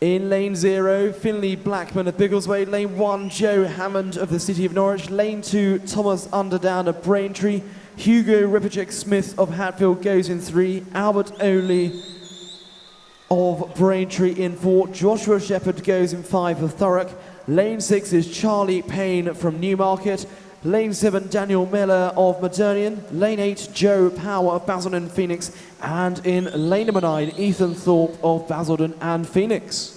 In lane 0, Finley Blackman of Biggleswade. Lane 1, Joe Hammond of the City of Norwich. Lane 2, Thomas Underdown of Braintree. Hugo Ripacek Smith of Hatfield goes in 3. Albert Oley of Braintree in 4. Joshua Shepherd goes in 5 of Thurrock. Lane 6 is Charlie Payne from Newmarket. Lane 7, Daniel Miller of Modernian. Lane 8, Joe Power of Basildon and Phoenix. And in lane number 9, Ethan Thorpe of Basildon and Phoenix.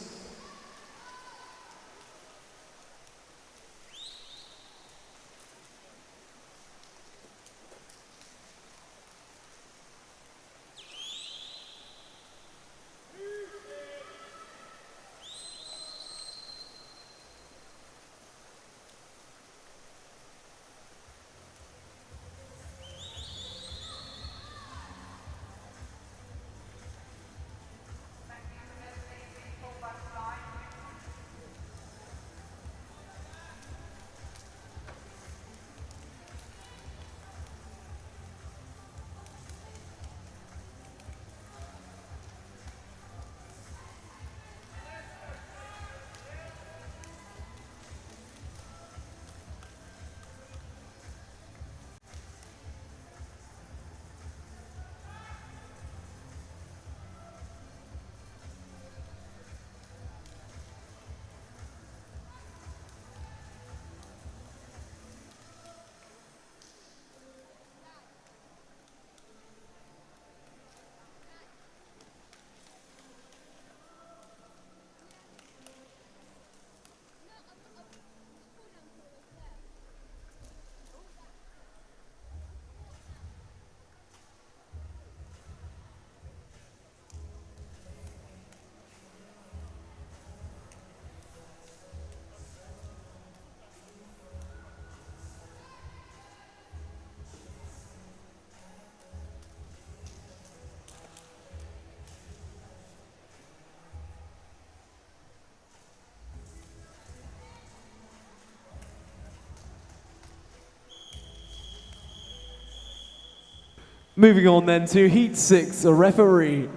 Moving on then to Heat 6, a referee.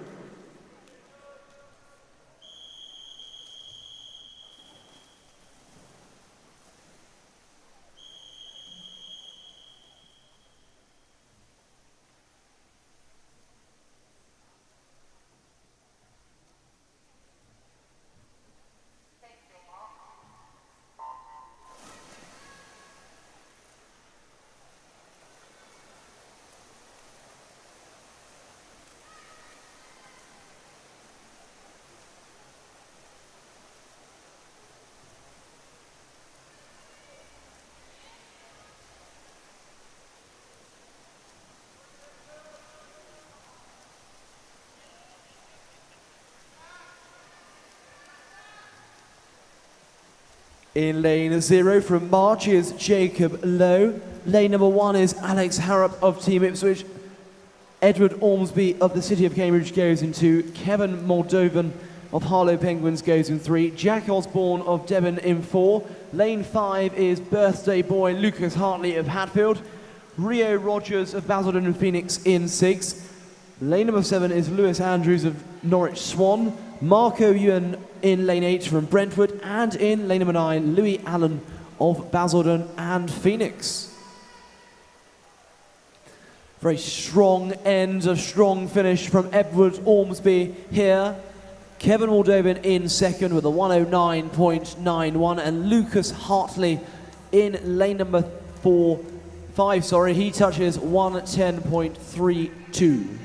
In lane 0 from March is Jacob Lowe. Lane number 1 is Alex Harrop of Team Ipswich. Edward Ormsby of the City of Cambridge goes in 2. Kevin Moldovan of Harlow Penguins goes in 3. Jack Osborne of Devon in 4. Lane 5 is birthday boy Lucas Hartley of Hatfield. Rio Rogers of Basildon and Phoenix in 6. Lane number 7 is Lewis Andrews of Norwich Swan. Marco Ewan in lane 8 from Brentwood. And in lane number 9, Louis Allen of Basildon and Phoenix. Very strong end, a strong finish from Edward Ormsby here. Kevin Moldovan in second with a 109.91, and Lucas Hartley in lane number 5, he touches 110.32.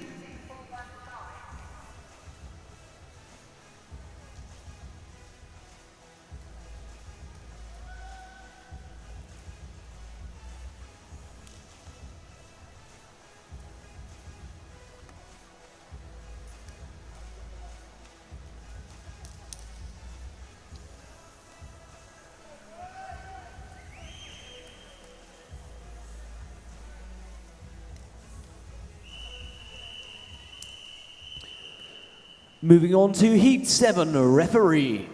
Moving on to Heat 7, referee.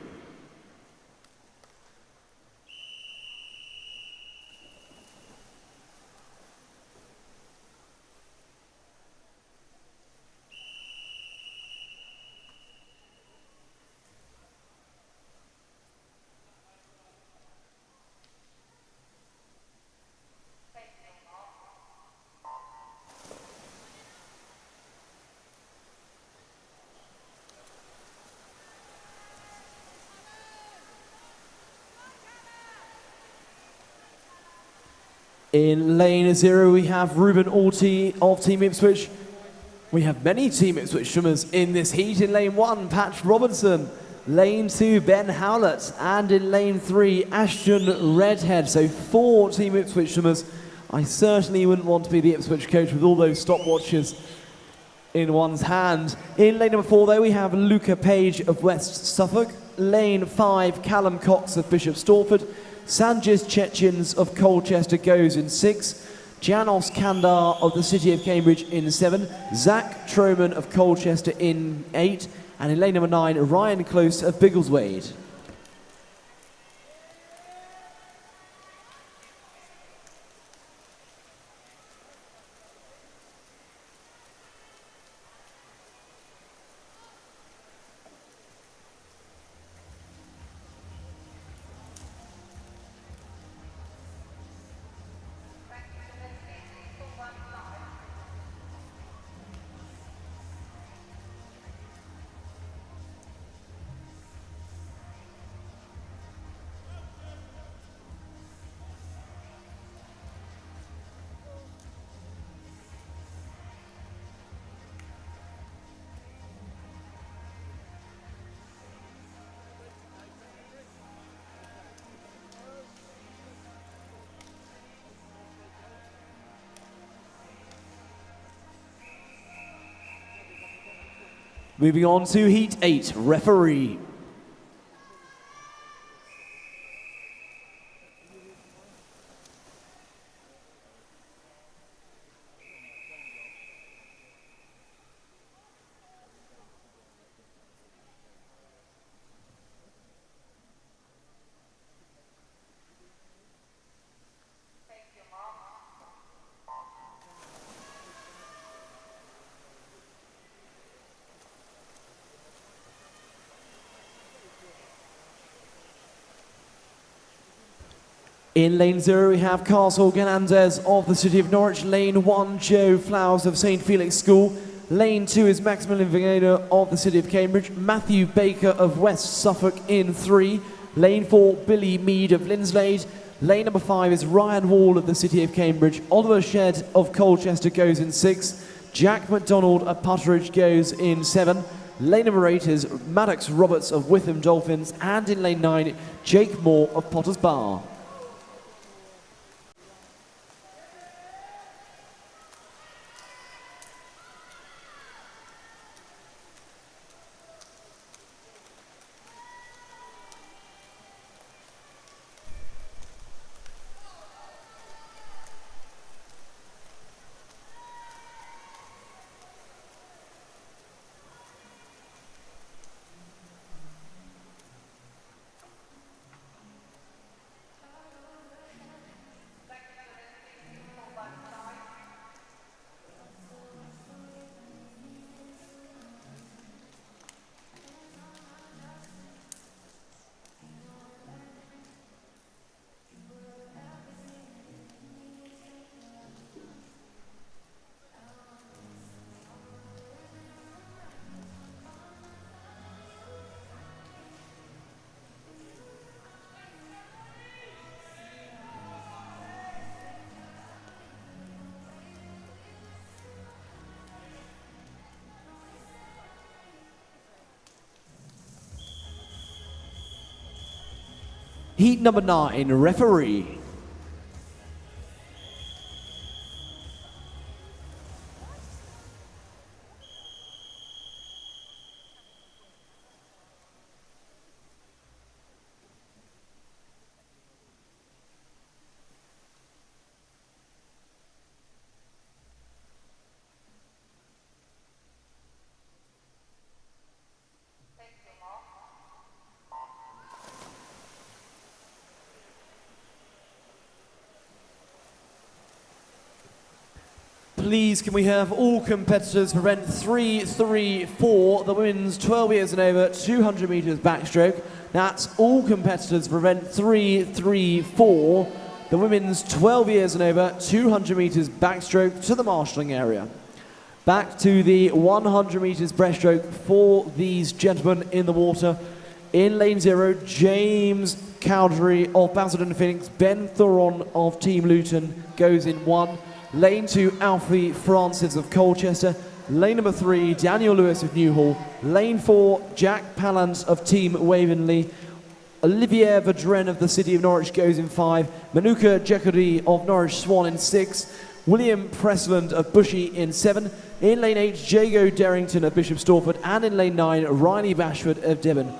In lane 0, we have Ruben Orty of Team Ipswich. We have many Team Ipswich swimmers in this heat. In lane 1, Patch Robinson. Lane 2, Ben Howlett. And in lane 3, Ashton Redhead. So 4 Team Ipswich swimmers. I certainly wouldn't want to be the Ipswich coach with all those stopwatches in one's hand. In lane number 4, though, we have Luca Page of West Suffolk. Lane 5, Callum Cox of Bishop Stortford. Sanjis Chechins of Colchester goes in 6. Janos Kandar of the City of Cambridge in 7. Zach Troman of Colchester in 8. And in lane number 9, Ryan Close of Biggleswade. Moving on to Heat 8, referee. In lane 0, we have Castle Ganandez of the City of Norwich. Lane 1, Joe Flowers of St. Felix School. Lane 2 is Maximilian Vegeda of the City of Cambridge. Matthew Baker of West Suffolk in 3. Lane 4, Billy Mead of Linslade. Lane number 5 is Ryan Wall of the City of Cambridge. Oliver Shedd of Colchester goes in 6. Jack McDonald of Putteridge goes in 7. Lane number 8 is Maddox Roberts of Witham Dolphins. And in lane 9, Jake Moore of Potters Bar. Heat number 9, referee. Please, can we have all competitors for event 334, the women's 12 years and over, 200 meters backstroke. That's all competitors for event 334, the women's 12 years and over, 200 meters backstroke to the marshalling area. Back to the 100 meters breaststroke for these gentlemen in the water. In lane 0, James Cowdery of Basildon Phoenix, Ben Thoron of Team Luton goes in 1. Lane 2, Alfie Francis of Colchester. Lane number 3, Daniel Lewis of Newhall. Lane 4, Jack Pallant of Team Wavenley. Olivier Vadren of the City of Norwich goes in 5. Manuka Jekudi of Norwich Swan in 6. William Pressland of Bushy in 7. In lane 8, Jago Derrington of Bishop Stortford. And in lane 9, Riley Bashford of Devon.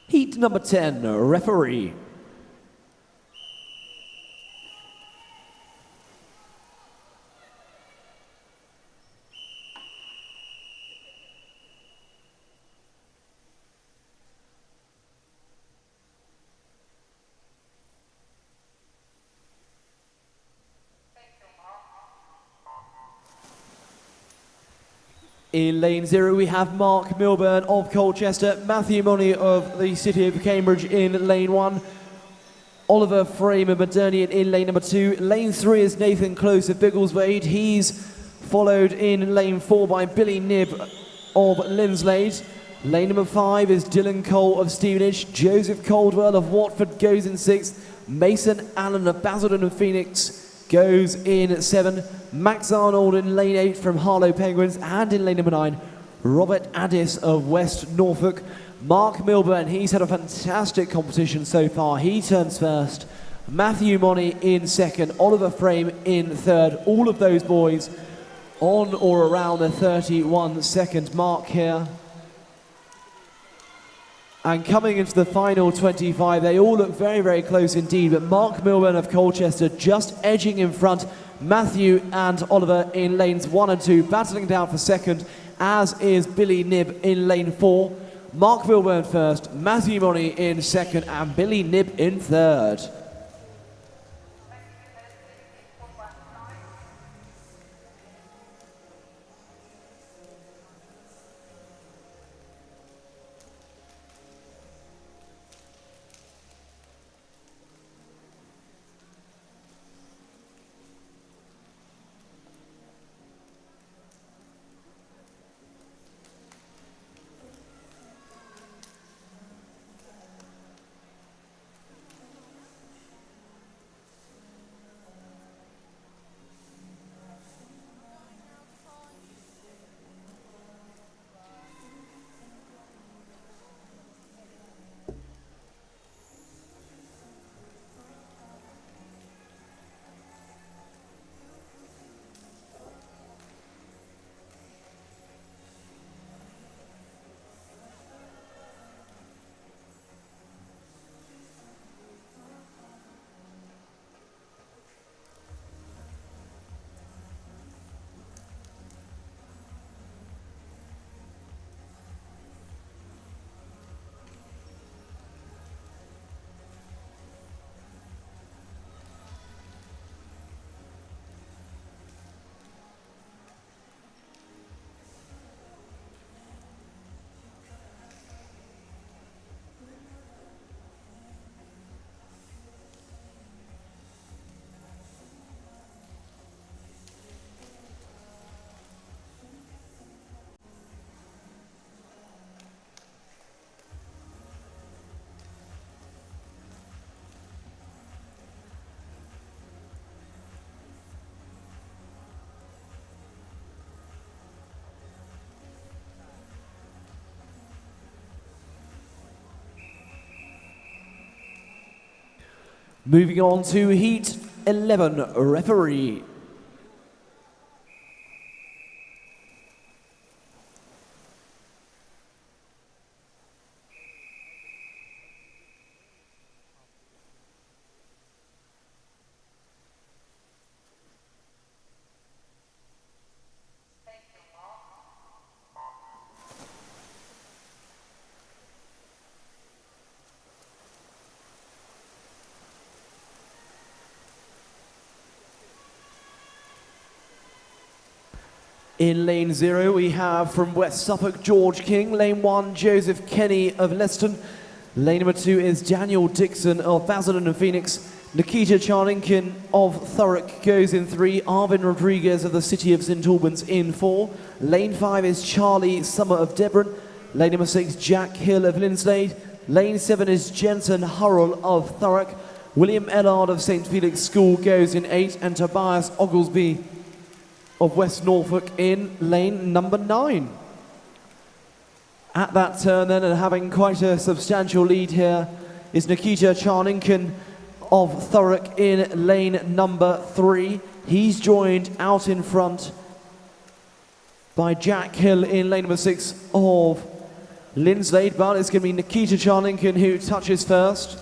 Heat number 10, referee. In lane 0, we have Mark Milburn of Colchester, Matthew Money of the City of Cambridge in lane 1, Oliver Frame of Modernian in lane number 2. Lane 3 is Nathan Close of Biggleswade. He's followed in lane 4 by Billy Nibb of Linslade. Lane number 5 is Dylan Cole of Stevenage. Joseph Caldwell of Watford goes in 6th. Mason Allen of Basildon and Phoenix goes in 7. Max Arnold in lane 8 from Harlow Penguins, and in lane number 9, Robert Addis of West Norfolk. Mark Milburn, he's had a fantastic competition so far. He turns first. Matthew Money in 2nd. Oliver Frame in 3rd. All of those boys on or around the 31-second mark here. And coming into the final 25, they all look very, very close indeed. But Mark Milburn of Colchester just edging in front. Matthew and Oliver in lanes 1 and 2, battling down for 2nd, as is Billy Nibb in lane 4. Mark Milburn first, Matthew Money in 2nd, and Billy Nibb in 3rd. Moving on to Heat 11, referee. In lane 0, we have from West Suffolk, George King. Lane 1, Joseph Kenny of Leston. Lane number 2 is Daniel Dixon of Basildon and Phoenix. Nikita Charlinkin of Thurrock goes in 3. Arvin Rodriguez of the City of St Albans in 4. Lane 5 is Charlie Summer of Deborah. Lane number 6, Jack Hill of Linslade. Lane 7 is Jensen Hurrell of Thurrock. William Ellard of St Felix School goes in 8. And Tobias Oglesby of West Norfolk in lane number 9. At that turn then, and having quite a substantial lead here, is Nikita Charlinkin of Thurrock in lane number 3. He's joined out in front by Jack Hill in lane number 6 of Linslade, but it's going to be Nikita Charlinkin who touches first.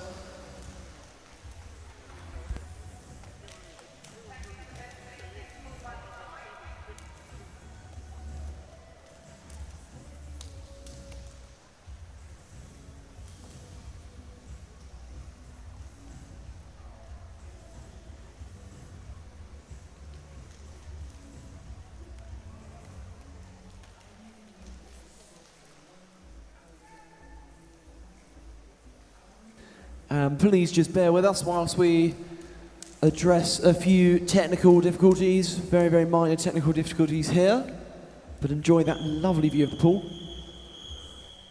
Please just bear with us whilst we address a few technical difficulties, very, very minor technical difficulties here, but enjoy that lovely view of the pool.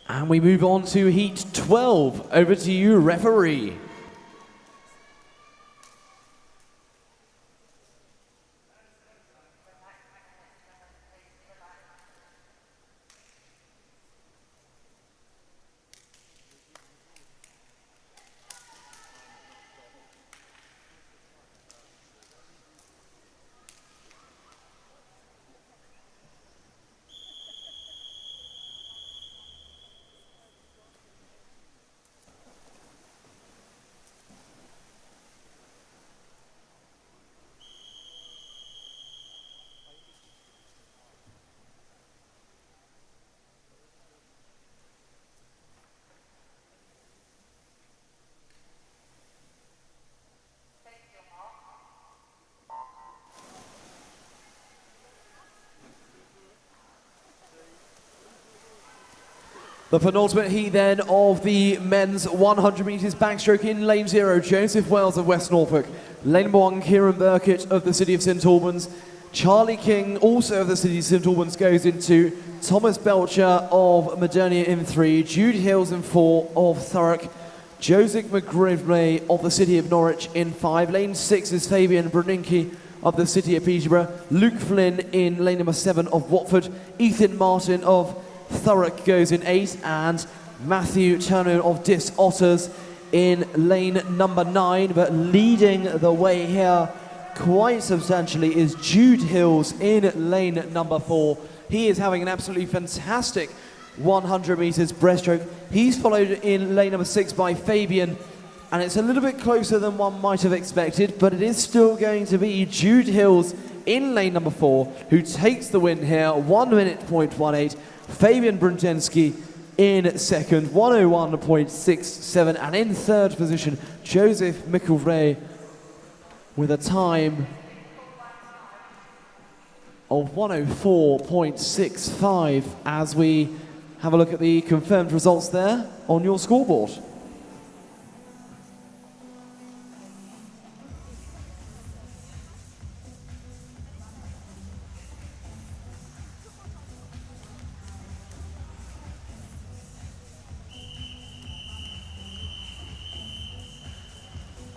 And we move on to Heat 12. Over to you, referee. The penultimate heat then of the men's 100 metres backstroke in lane 0, Joseph Wells of West Norfolk. Lane number 1, Kieran Burkett of the City of St Albans. Charlie King, also of the City of St Albans, goes into Thomas Belcher of Modernia in 3, Jude Hills in 4 of Thurrock, Joseph McGrivray of the City of Norwich in 5. Lane 6 is Fabian Bruninki of the City of Peterborough. Luke Flynn in lane number 7 of Watford. Ethan Martin of Thurrock goes in 8, and Matthew Turner of Dis Otters in lane number 9. But leading the way here quite substantially is Jude Hills in lane number 4. He is having an absolutely fantastic 100 metres breaststroke. He's followed in lane number 6 by Fabian, and it's a little bit closer than one might have expected, but it is still going to be Jude Hills in lane number 4 who takes the win here, 1 minute .18. Fabian Bruntensky in second, 101.67, and in third position, Joseph McIlvray with a time of 104.65 as we have a look at the confirmed results there on your scoreboard.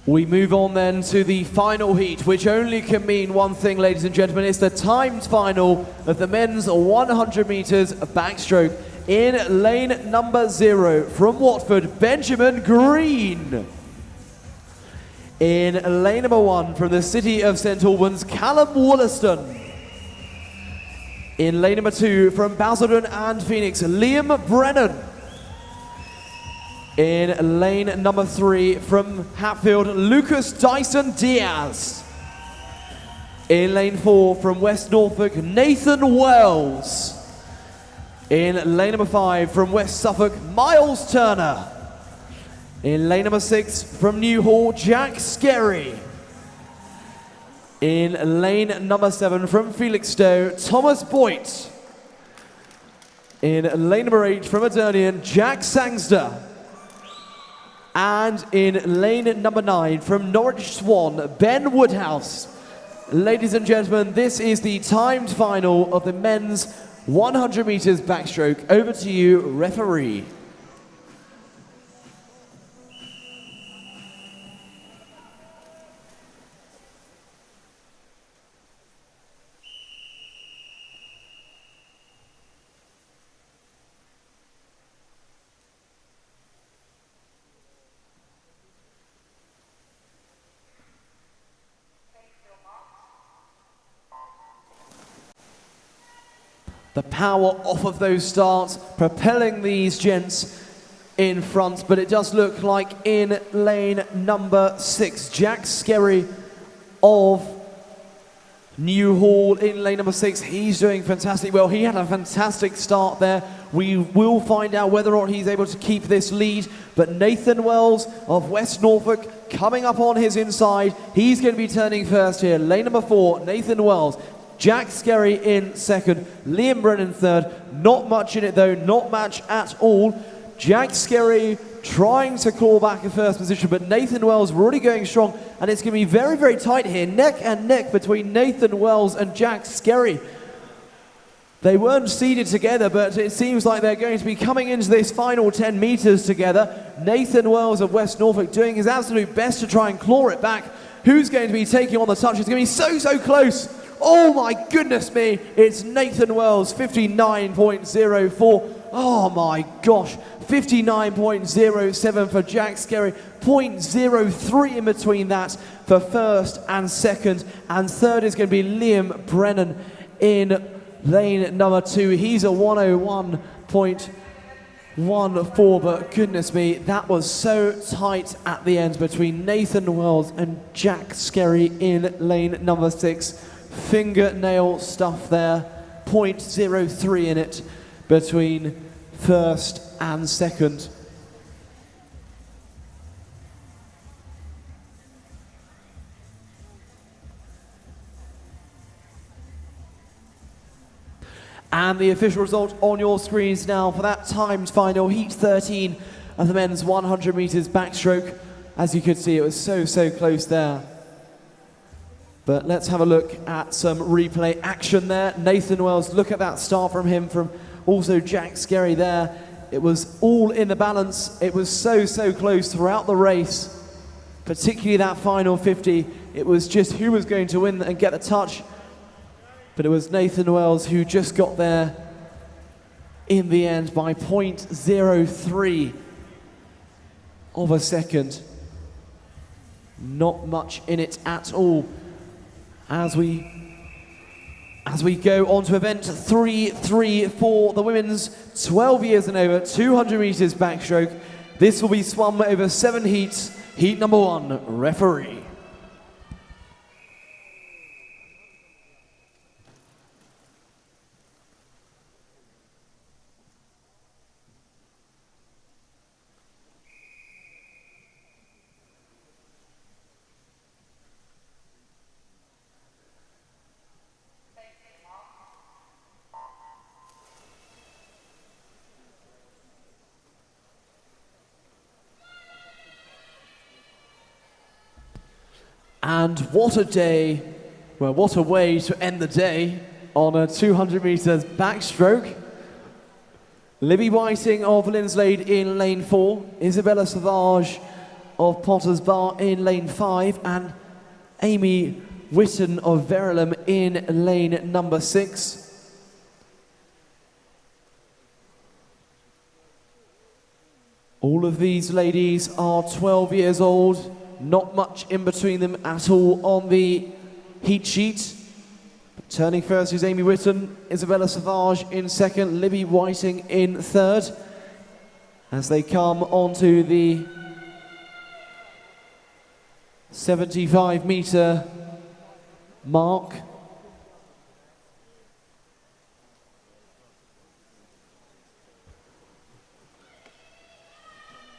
We move on then to the final heat, which only can mean one thing, ladies and gentlemen. It's the timed final of the men's 100 metres backstroke. In lane number 0 from Watford, Benjamin Green. In lane number 1 from the city of St Albans, Callum Wollaston. In lane number 2 from Basildon and Phoenix, Liam Brennan. In lane number 3 from Hatfield, Lucas Dyson Diaz. In lane 4 from West Norfolk, Nathan Wells. In lane number 5 from West Suffolk, Miles Turner. In lane number 6 from Newhall, Jack Skerry. In lane number 7 from Felixstowe, Thomas Boyd. In lane number 8 from Adernian, Jack Sangster. And in lane number 9 from Norwich Swan, Ben Woodhouse. Ladies and gentlemen, this is the timed final of the men's 100 meters backstroke. Over to you, referee. The power off of those starts, propelling these gents in front, but it does look like in lane number 6, Jack Skerry of Newhall in lane number 6. He's doing fantastic well. He had a fantastic start there. We will find out whether or not he's able to keep this lead, but Nathan Wells of West Norfolk coming up on his inside. He's going to be turning first here. Lane number 4, Nathan Wells. Jack Skerry in second, Liam Brennan third. Not much in it though, not much at all. Jack Skerry trying to claw back in first position, but Nathan Wells really going strong, and it's going to be very, very tight here, neck and neck between Nathan Wells and Jack Skerry. They weren't seated together, but it seems like they're going to be coming into this final 10 meters together. Nathan Wells of West Norfolk doing his absolute best to try and claw it back. Who's going to be taking on the touch? It's going to be so, so close. Oh my goodness me, it's Nathan Wells, 59.04. Oh my gosh, 59.07 for Jack Skerry, 0.03 in between that for first and second, and third is going to be Liam Brennan in lane number 2. He's a 101.14, but goodness me, that was so tight at the end between Nathan Wells and Jack Skerry in lane number 6. Fingernail stuff there, 0.03 in it between first and second. And the official result on your screens now for that timed final, heat 13 of the men's 100 meters backstroke. As you could see, it was so, so close there. But let's have a look at some replay action there. Nathan Wells, look at that start from him, from also Jack Skerry there. It was all in the balance. It was so, so close throughout the race, particularly that final 50. It was just who was going to win and get the touch. But it was Nathan Wells who just got there in the end by 0.03 of a second. Not much in it at all. As we go on to event 3-3 for the women's 12 years and over 200 meters backstroke. This will be swum over 7 heats. Heat number 1, referee. And what a day, well, what a way to end the day on a 200 meters backstroke. Libby Whiting of Linslade in lane 4, Isabella Savage of Potters Bar in lane 5, and Amy Witten of Verulam in lane number 6. All of these ladies are 12 years old. Not much in between them at all on the heat sheet. Turning first is Amy Whitten, Isabella Savage in second, Libby Whiting in third. As they come onto the 75-meter mark.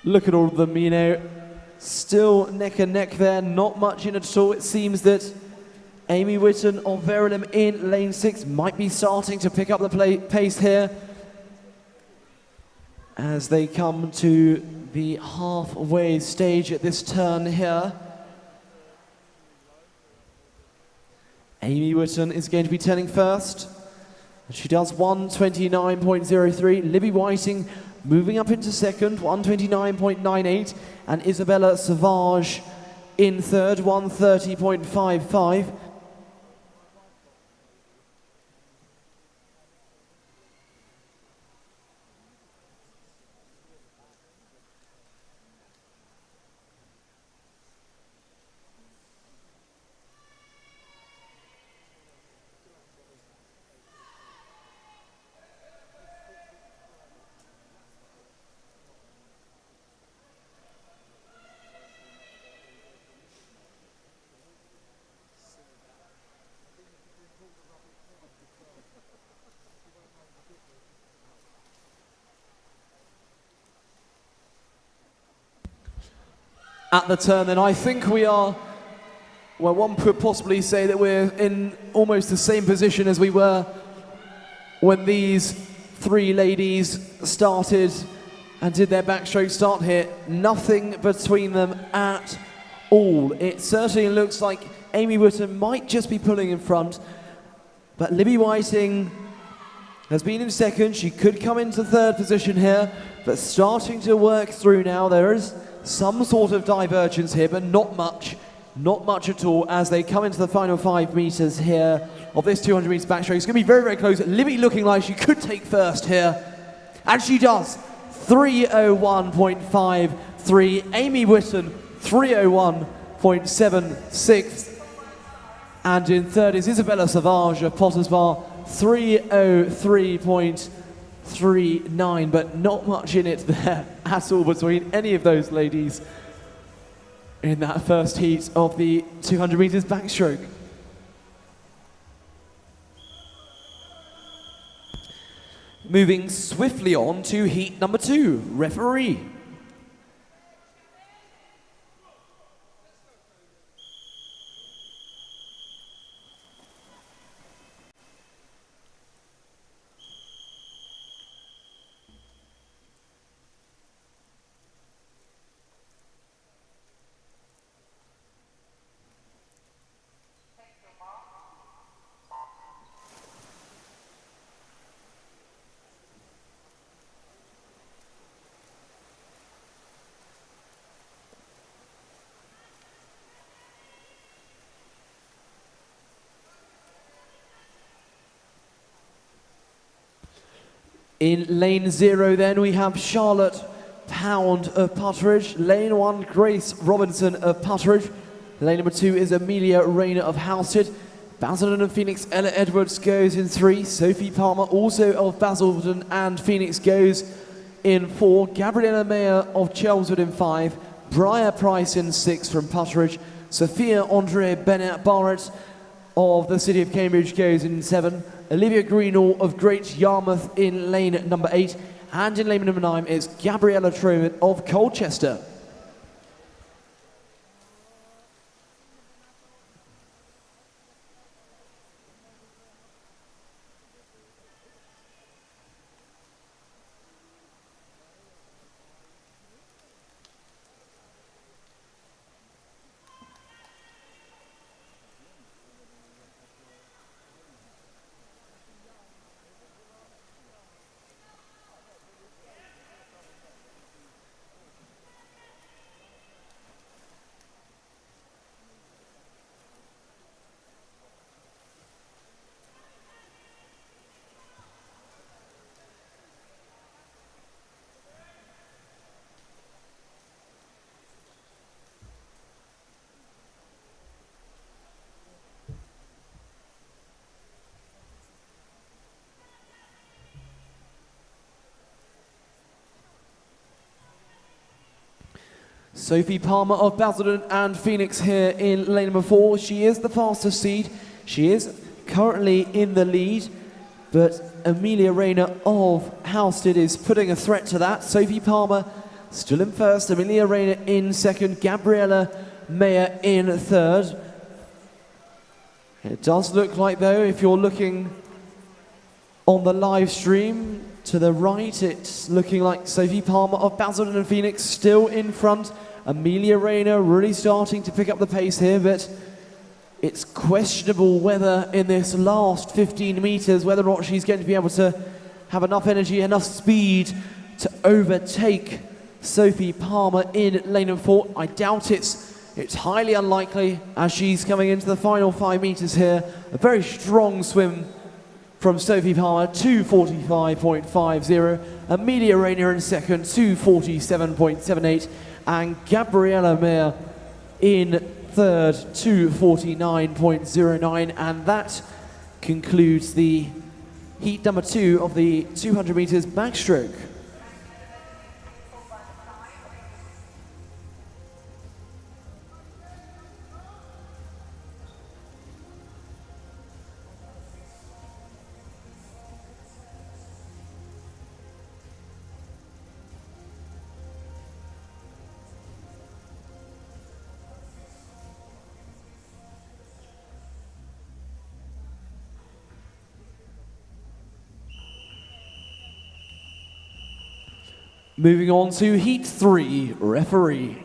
Look at all of them, you know, still neck and neck there, not much in it at all. It seems that Amy Whitten of Verulam in lane 6 might be starting to pick up the pace here as they come to the halfway stage at this turn here. Amy Whitten is going to be turning first. She does 1:29.03. Libby Whiting moving up into second, 1:29.98. And Isabella Savage in third, 1:30.55. At the turn, then I think we are, well, one could possibly say that we're in almost the same position as we were when these three ladies started and did their backstroke start here. Nothing between them at all. It certainly looks like Amy Whitten might just be pulling in front, but Libby Whiting has been in second. She could come into third position here, but starting to work through now. There is some sort of divergence here, but not much at all as they come into the final 5 meters here of this 200 meters backstroke. It's going to be very, very close. Libby looking like she could take first here, and she does. 3:01.53. Amy Whitten 3:01.76. And in third is Isabella Savage of Potters Bar, 3:03.39, but not much in it there at all between any of those ladies in that first heat of the 200 meters backstroke. Moving swiftly on to heat number 2, referee. In lane 0 then we have Charlotte Pound of Putteridge. Lane 1, Grace Robinson of Putteridge. Lane number 2 is Amelia Rayner of Housestead. Basildon and Phoenix, Ella Edwards goes in 3. Sophie Palmer, also of Basildon and Phoenix, goes in 4. Gabriella Mayer of Chelmsford in 5. Briar Price in 6 from Putteridge. Sophia Andre Bennett Barrett of the City of Cambridge goes in 7. Olivia Greenall of Great Yarmouth in lane number 8. And in lane number 9 is Gabriella Truman of Colchester. Sophie Palmer of Basildon and Phoenix here in lane number 4. She is the fastest seed. She is currently in the lead, but Amelia Rayner of Halstead is putting a threat to that. Sophie Palmer still in first, Amelia Rayner in second, Gabriella Mayer in third. It does look like, though, if you're looking on the live stream to the right, it's looking like Sophie Palmer of Basildon and Phoenix still in front. Amelia Rayner really starting to pick up the pace here, but it's questionable whether in this last 15 meters, whether or not she's going to be able to have enough energy, enough speed to overtake Sophie Palmer in lane number 4. I doubt it's highly unlikely as she's coming into the final 5 meters here. A very strong swim from Sophie Palmer, 2:45.50. Amelia Rayner in second, 2:47.78. And Gabriella Mayer in third, 2:49.09. And that concludes the heat number 2 of the 200 meters backstroke. Moving on to heat 3, referee.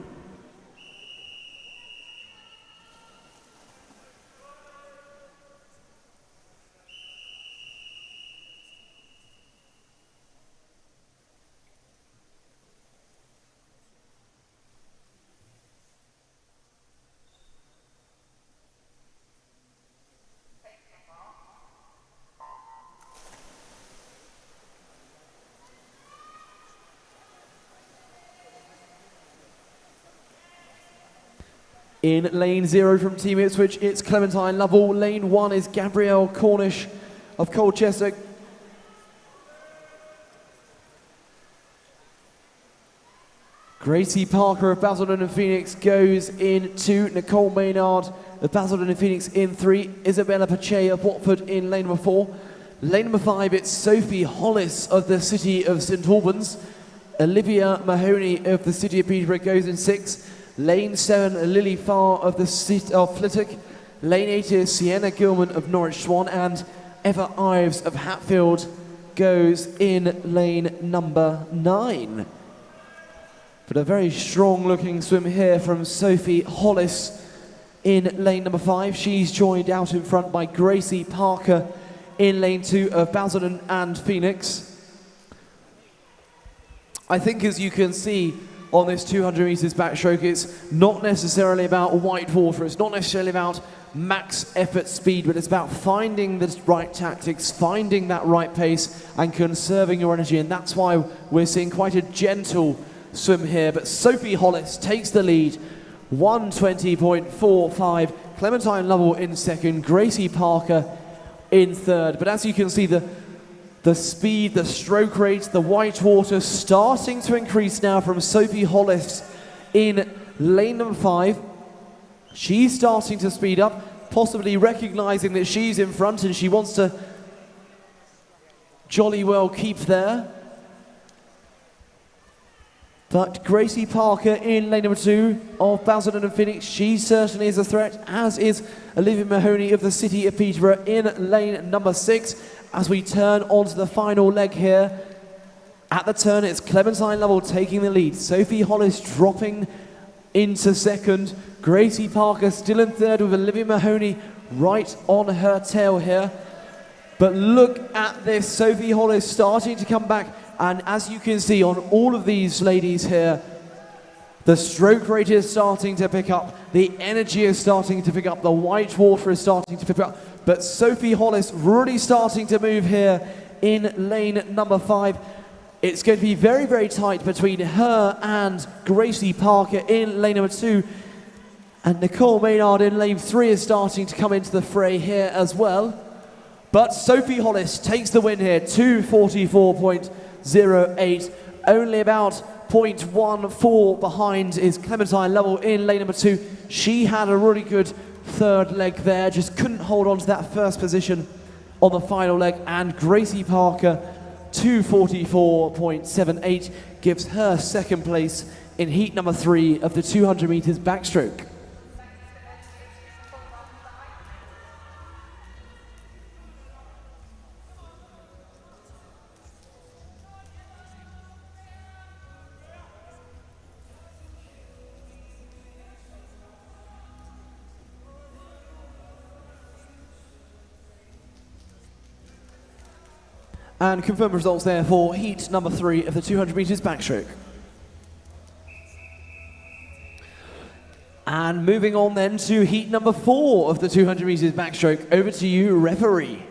In lane 0 from Team Ipswich, it's Clementine Lovell. Lane 1 is Gabrielle Cornish of Colchester. Gracie Parker of Basildon and Phoenix goes in 2. Nicole Maynard of Basildon and Phoenix in 3. Isabella Pache of Watford in lane number 4. Lane number 5, it's Sophie Hollis of the City of St Albans. Olivia Mahoney of the City of Peterborough goes in 6. Lane 7, Lily Farr of the City of Flitwick. Lane 8 is Sienna Gilman of Norwich Swan, and Eva Ives of Hatfield goes in lane number 9. But a very strong looking swim here from Sophie Hollis in lane number 5. She's joined out in front by Gracie Parker in lane 2 of Basildon and Phoenix. I think, as you can see on this 200 meters backstroke, it's not necessarily about white water, it's not necessarily about max effort speed, but it's about finding the right tactics, finding that right pace and conserving your energy, and that's why we're seeing quite a gentle swim here. But Sophie Hollis takes the lead, 1:20.45. Clementine Lovell in second, Gracie Parker in third. But as you can see, the speed, the stroke rate, the white water starting to increase now from Sophie Hollis in lane number 5. She's starting to speed up, possibly recognizing that she's in front and she wants to jolly well keep there. But Gracie Parker in lane number 2 of Basildon and Phoenix, she certainly is a threat, as is Olivia Mahoney of the City of Peterborough in lane number 6. As we turn onto the final leg here, at the turn it's Clementine Lovell taking the lead. Sophie Hollis dropping into second. Gracie Parker still in third with Olivia Mahoney right on her tail here. But look at this, Sophie Hollis starting to come back. And as you can see on all of these ladies here, the stroke rate is starting to pick up, the energy is starting to pick up, the white water is starting to pick up. But Sophie Hollis really starting to move here in lane number 5. It's going to be very, very tight between her and Gracie Parker in lane number 2. And Nicole Maynard in lane 3 is starting to come into the fray here as well. But Sophie Hollis takes the win here, 2:44.08. Only about 0.14 behind is Clementine Lovell in lane number 2. She had a really good third leg there, just couldn't hold on to that first position on the final leg, and Gracie Parker, 2:44.78, gives her second place in heat number 3 of the 200 meters backstroke. And confirmed results there for heat number 3 of the 200 meters backstroke. And moving on then to heat number 4 of the 200 meters backstroke. Over to you, referee.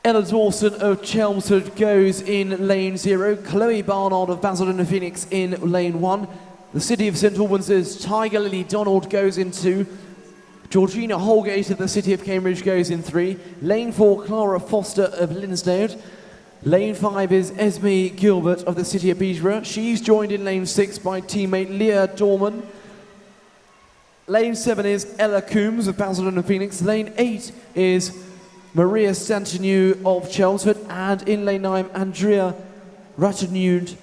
Ella Dawson of Chelmsford goes in lane 0. Chloe Barnard of Basildon and Phoenix in lane 1. The City of St Albans' Tiger Lily Donald goes in 2. Georgina Holgate of the City of Cambridge goes in 3. Lane 4, Clara Foster of Linsdale. Lane 5 is Esme Gilbert of the City of Peterborough. She's joined in lane 6 by teammate Leah Dorman. Lane 7 is Ella Coombs of Basildon and Phoenix. Lane 8 is Maria Santanu of Chelmsford, and in lane 9, Andrea Ratanud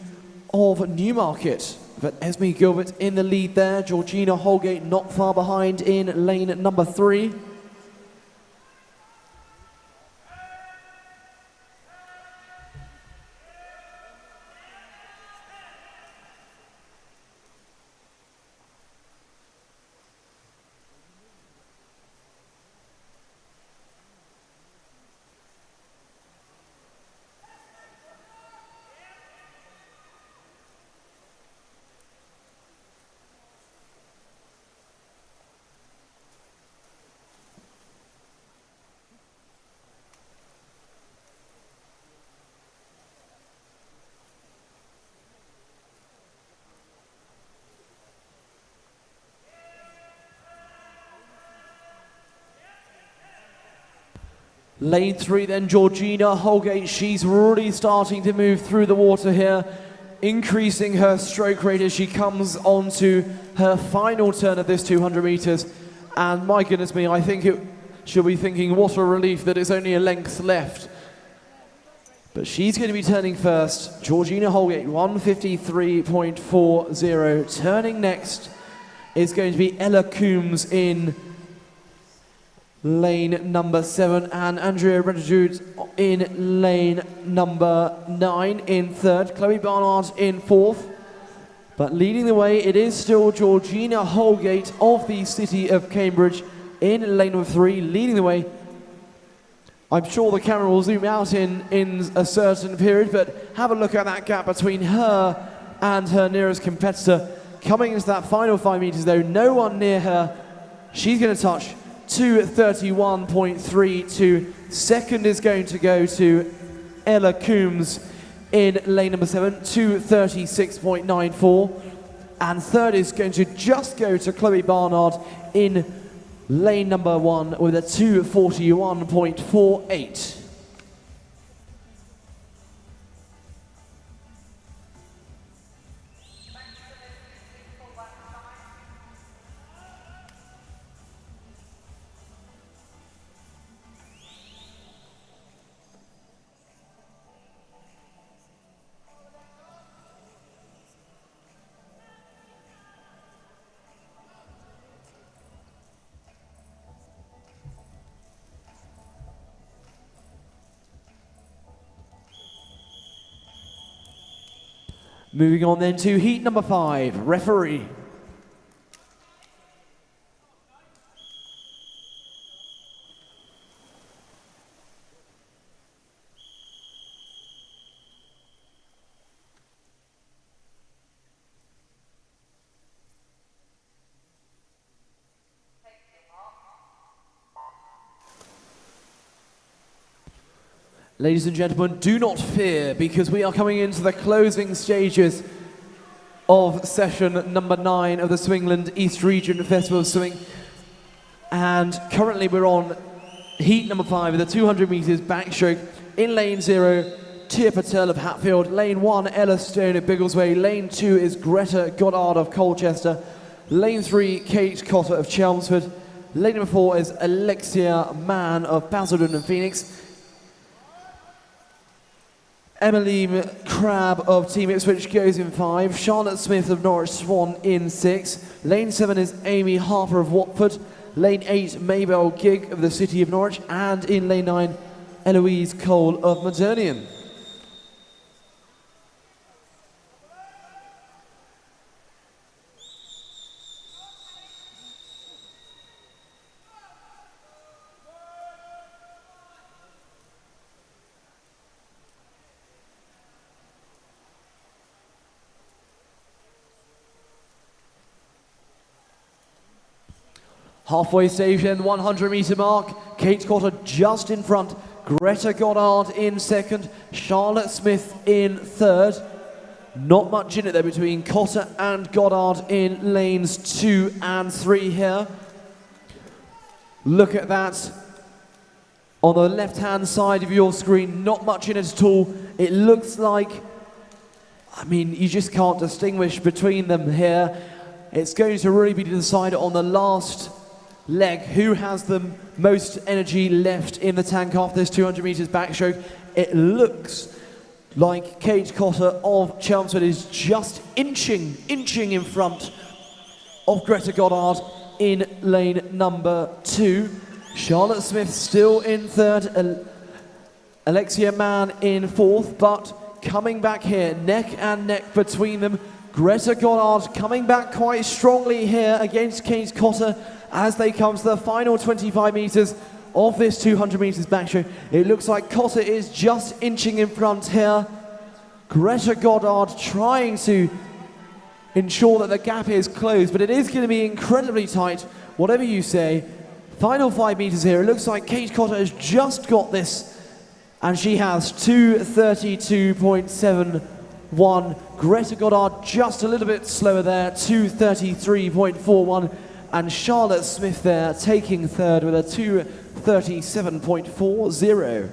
of Newmarket. But Esme Gilbert in the lead there. Georgina Holgate not far behind in lane number 3. Lane 3 then, Georgina Holgate. She's really starting to move through the water here, increasing her stroke rate as she comes onto her final turn of this 200 meters. And my goodness me, I think she'll be thinking, what a relief that it's only a length left. But she's going to be turning first. Georgina Holgate, 1:53.40. Turning next is going to be Ella Coombs in lane number 7, and Andrea Renajud in lane number 9 in 3rd. Chloe Barnard in 4th. But leading the way, it is still Georgina Holgate of the City of Cambridge in lane number 3, leading the way. I'm sure the camera will zoom out in a certain period, but have a look at that gap between her and her nearest competitor. Coming into that final 5 meters though, no one near her. She's going to touch 2:31.32. Second is going to go to Ella Coombs in lane number 7, 2:36.94. And third is going to just go to Chloe Barnard in lane number 1 with a 2:41.48. Moving on then to heat number 5, referee. Ladies and gentlemen, do not fear, because we are coming into the closing stages of session number 9 of the Swingland East Region Festival of Swimming. And currently we're on heat number 5 of the 200 meters backstroke. In lane 0, Tia Patel of Hatfield. Lane 1, Ella Stone of Biggleswade. Lane 2 is Greta Goddard of Colchester. Lane 3, Kate Cotter of Chelmsford. Lane number 4 is Alexia Mann of Basildon and Phoenix. Emily Crabb of Team Ipswich goes in 5. Charlotte Smith of Norwich Swan in 6. Lane 7 is Amy Harper of Watford. Lane 8, Mabel Gigg of the City of Norwich. And in lane 9, Eloise Cole of Maternian. Halfway station, 100 meter mark. Kate Cotter just in front. Greta Goddard in second. Charlotte Smith in third. Not much in it there between Cotter and Goddard in lanes 2 and 3 here. Look at that. On the left-hand side of your screen, not much in it at all. It looks like, I mean, you just can't distinguish between them here. It's going to really be decided on the last leg, who has the most energy left in the tank after this 200 meters backstroke. It looks like Kate Cotter of Chelmsford is just inching in front of Greta Goddard in lane number 2. Charlotte Smith still in third, Alexia Mann in fourth, but coming back here, neck and neck between them. Greta Goddard coming back quite strongly here against Kate Cotter as they come to the final 25 meters of this 200 meters backstroke. It looks like Cotter is just inching in front here. Greta Goddard trying to ensure that the gap is closed, but it is going to be incredibly tight, whatever you say. Final 5 meters here. It looks like Kate Cotter has just got this, and she has 2:32.71. Greta Goddard just a little bit slower there, 2:33.41. And Charlotte Smith there taking third with a 2:37.40.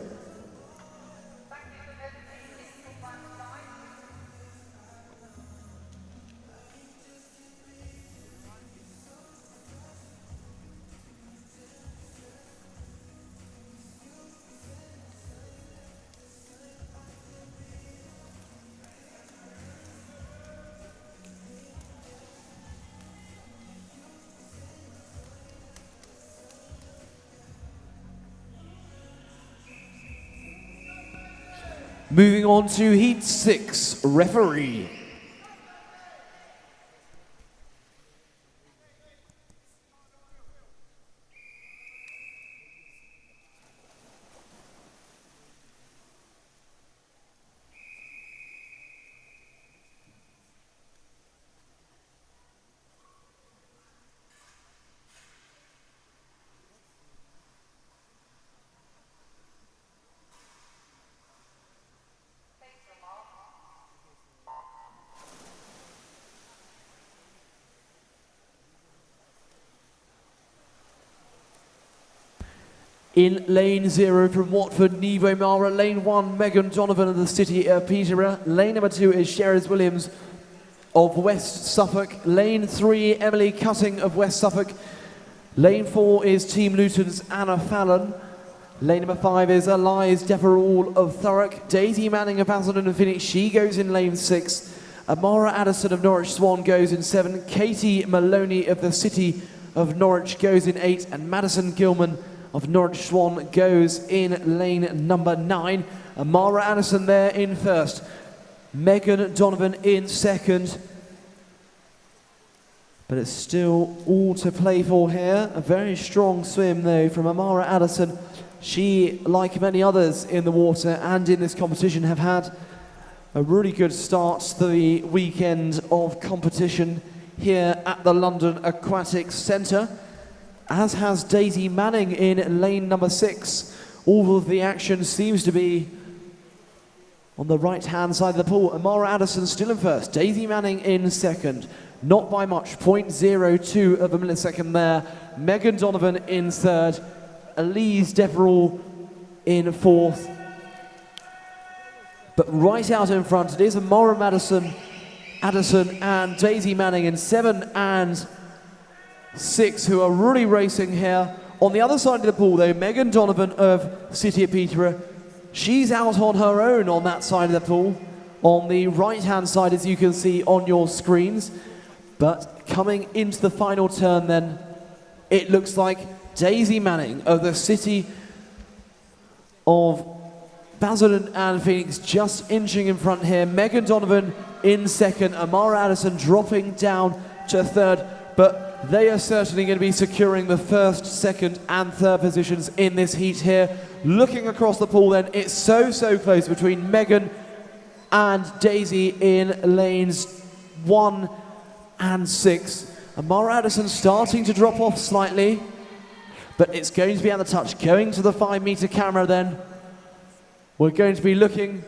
Moving on to Heat 6, referee. In lane 0 from Watford, Nevo Mara. Lane 1, Megan Donovan of the City of Peterborough. Lane number 2 is Sherris Williams of West Suffolk. Lane 3, Emily Cutting of West Suffolk. Lane 4 is Team Luton's Anna Fallon. Lane number 5 is Elias Deverall of Thurrock. Daisy Manning of Basildon and Phoenix, she goes in lane 6. Amara Addison of Norwich Swan goes in 7. Katie Maloney of the City of Norwich goes in 8. And Madison Gilman of Norwich Swan goes in lane number 9. Amara Addison there in first. Megan Donovan in second. But it's still all to play for here. A very strong swim though from Amara Addison. She, like many others in the water and in this competition, have had a really good start to the weekend of competition here at the London Aquatics Centre, as has Daisy Manning in lane number 6. All of the action seems to be on the right-hand side of the pool. Amara Addison still in first. Daisy Manning in second. Not by much, 0.02 of a millisecond there. Megan Donovan in third. Elise Deverell in fourth. But right out in front, it is Amara Addison and Daisy Manning in 7 and 6 who are really racing here. On the other side of the pool though, Megan Donovan of City of Peterborough, she's out on her own on that side of the pool. On the right-hand side, as you can see on your screens. But coming into the final turn then, it looks like Daisy Manning of the City of Basildon and Phoenix just inching in front here. Megan Donovan in second. Amara Addison dropping down to third. But they are certainly going to be securing the first, second and third positions in this heat here. Looking across the pool then, it's so close between Megan and Daisy in lanes 1 and 6. Amara Addison starting to drop off slightly, but it's going to be at the touch. Going to the 5-meter camera then. We're going to be looking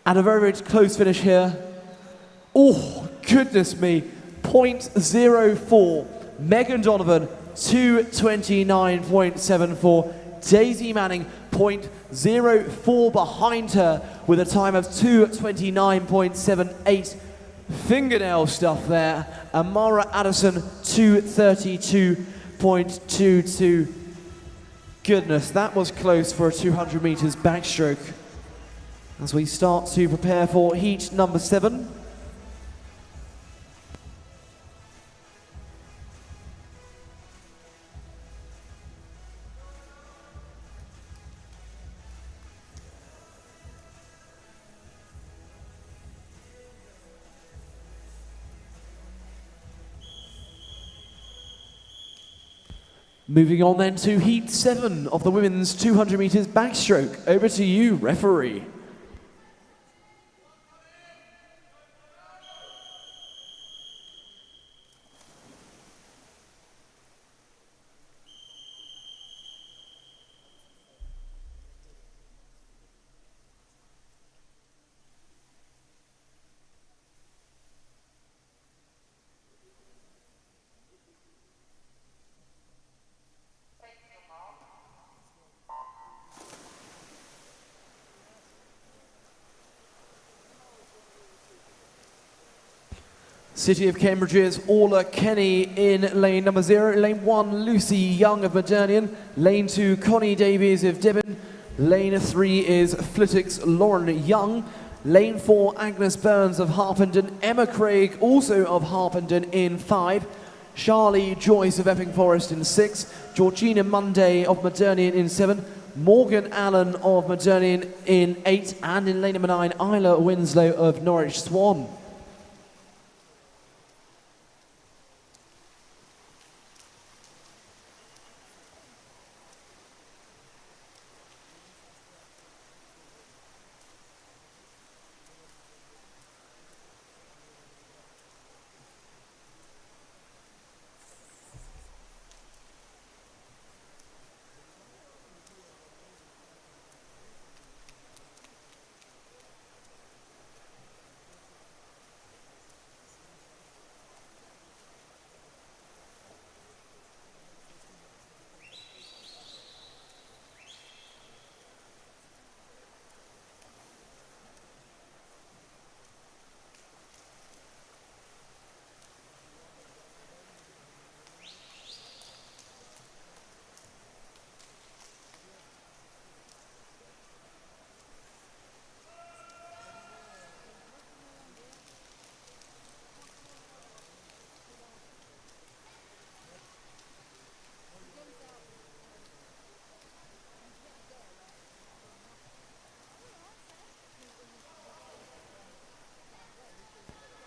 at a very close finish here. Oh, goodness me. 0.04. Megan Donovan, 2:29.74. Daisy Manning, 0.04 behind her with a time of 2:29.78. Fingernail stuff there. Amara Addison, 2:32.22. Goodness, that was close for a 200 meters backstroke. As we start to prepare for heat number 7. Moving on then to heat 7 of the women's 200 meters backstroke. Over to you, referee. City of Cambridge's Orla Kenny in lane number 0. Lane 1, Lucy Young of Modernian. Lane 2, Connie Davies of Devon. Lane 3 is Flitwick's Lauren Young. Lane 4, Agnes Burns of Harpenden. Emma Craig, also of Harpenden, in 5. Charlie Joyce of Epping Forest in 6. Georgina Monday of Modernian in 7. Morgan Allen of Modernian in 8. And in lane number 9, Isla Winslow of Norwich Swan.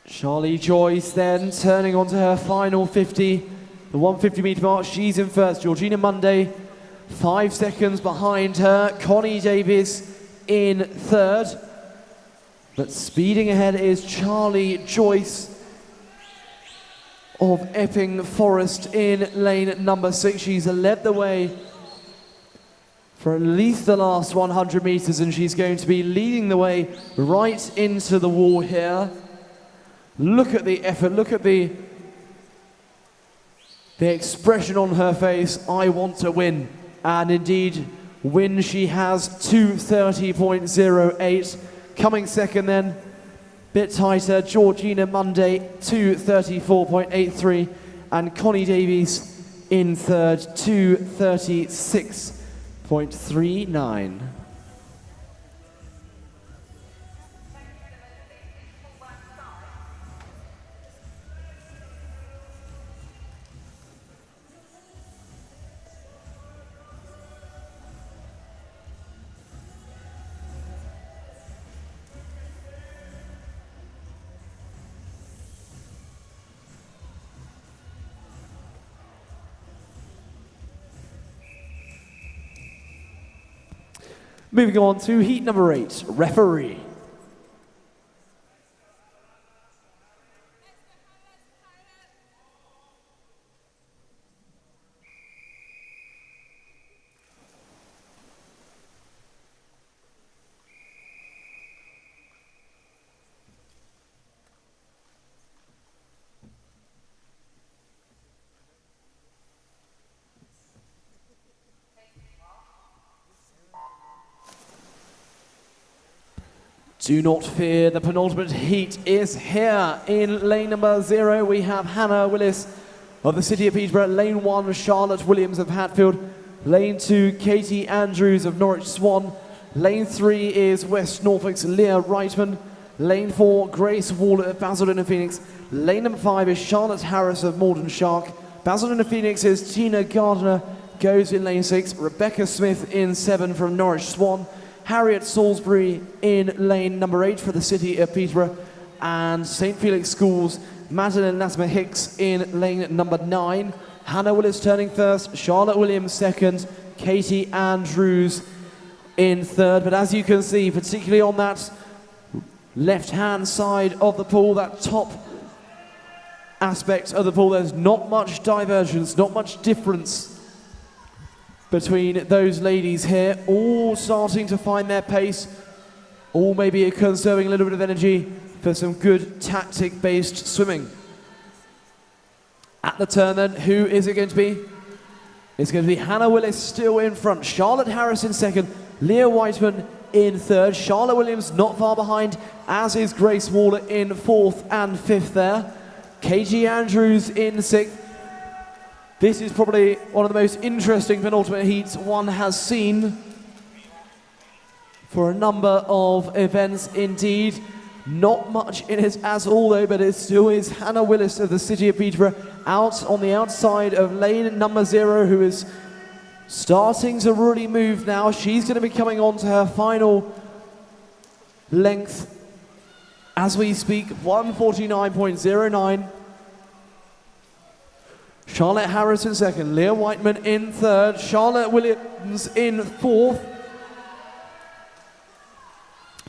Charlie Joyce then turning onto her final 50, the 150 meter mark. She's in first. Georgina Monday, 5 seconds behind her. Connie Davies in third. But speeding ahead is Charlie Joyce of Epping Forest in lane number 6. She's led the way for at least the last 100 meters, and she's going to be leading the way right into the wall here. Look at the effort, look at the expression on her face. I want to win. And indeed, win she has, 2:30.08. Coming second then, bit tighter, Georgina Monday, 2:34.83. And Connie Davies in third, 2:36.39. Moving on to heat number 8, referee. Do not fear, the penultimate heat is here. In lane number 0, we have Hannah Willis of the City of Peterborough. Lane 1, Charlotte Williams of Hatfield. Lane 2, Katie Andrews of Norwich Swan. Lane 3 is West Norfolk's Leah Reitman. Lane 4, Grace Waller of Basildon and Phoenix. Lane number 5 is Charlotte Harris of Morden Shark. Basildon and Phoenix is Tina Gardner, goes in lane 6. Rebecca Smith in 7 from Norwich Swan. Harriet Salisbury in lane number 8 for the City of Peterborough, and St. Felix Schools, Madeline Latimer Hicks in lane number 9. Hannah Willis turning first, Charlotte Williams second, Katie Andrews in third. But as you can see, particularly on that left-hand side of the pool, that top aspect of the pool, there's not much divergence, not much difference between those ladies here, all starting to find their pace, all maybe conserving a little bit of energy for some good tactic-based swimming. At the turn then, who is it going to be? It's going to be Hannah Willis still in front, Charlotte Harris in second, Leah Whiteman in third, Charlotte Williams not far behind, as is Grace Waller in fourth and fifth there, Katie Andrews in sixth. This is probably one of the most interesting penultimate heats one has seen for a number of events indeed. Not much in it as all though, but it still is Hannah Willis of the City of Peterborough out on the outside of lane number 0, who is starting to really move now. She's going to be coming on to her final length as we speak, 1:49.09. Charlotte Harris in second, Leah Whiteman in third, Charlotte Williams in fourth.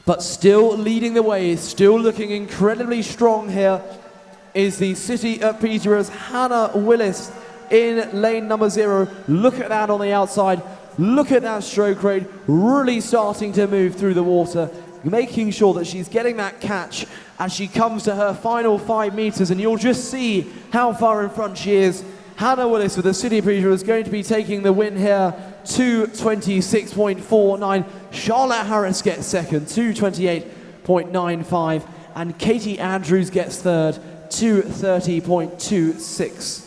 But still leading the way, still looking incredibly strong here, is the City of Peterborough's Hannah Willis in lane number 0. Look at that on the outside. Look at that stroke rate, really starting to move through the water, making sure that she's getting that catch as she comes to her final 5 meters, and you'll just see how far in front she is. Hannah Willis with the City of Peterborough is going to be taking the win here, 2:26.49. Charlotte Harris gets second, 2:28.95, and Katie Andrews gets third, 2:30.26.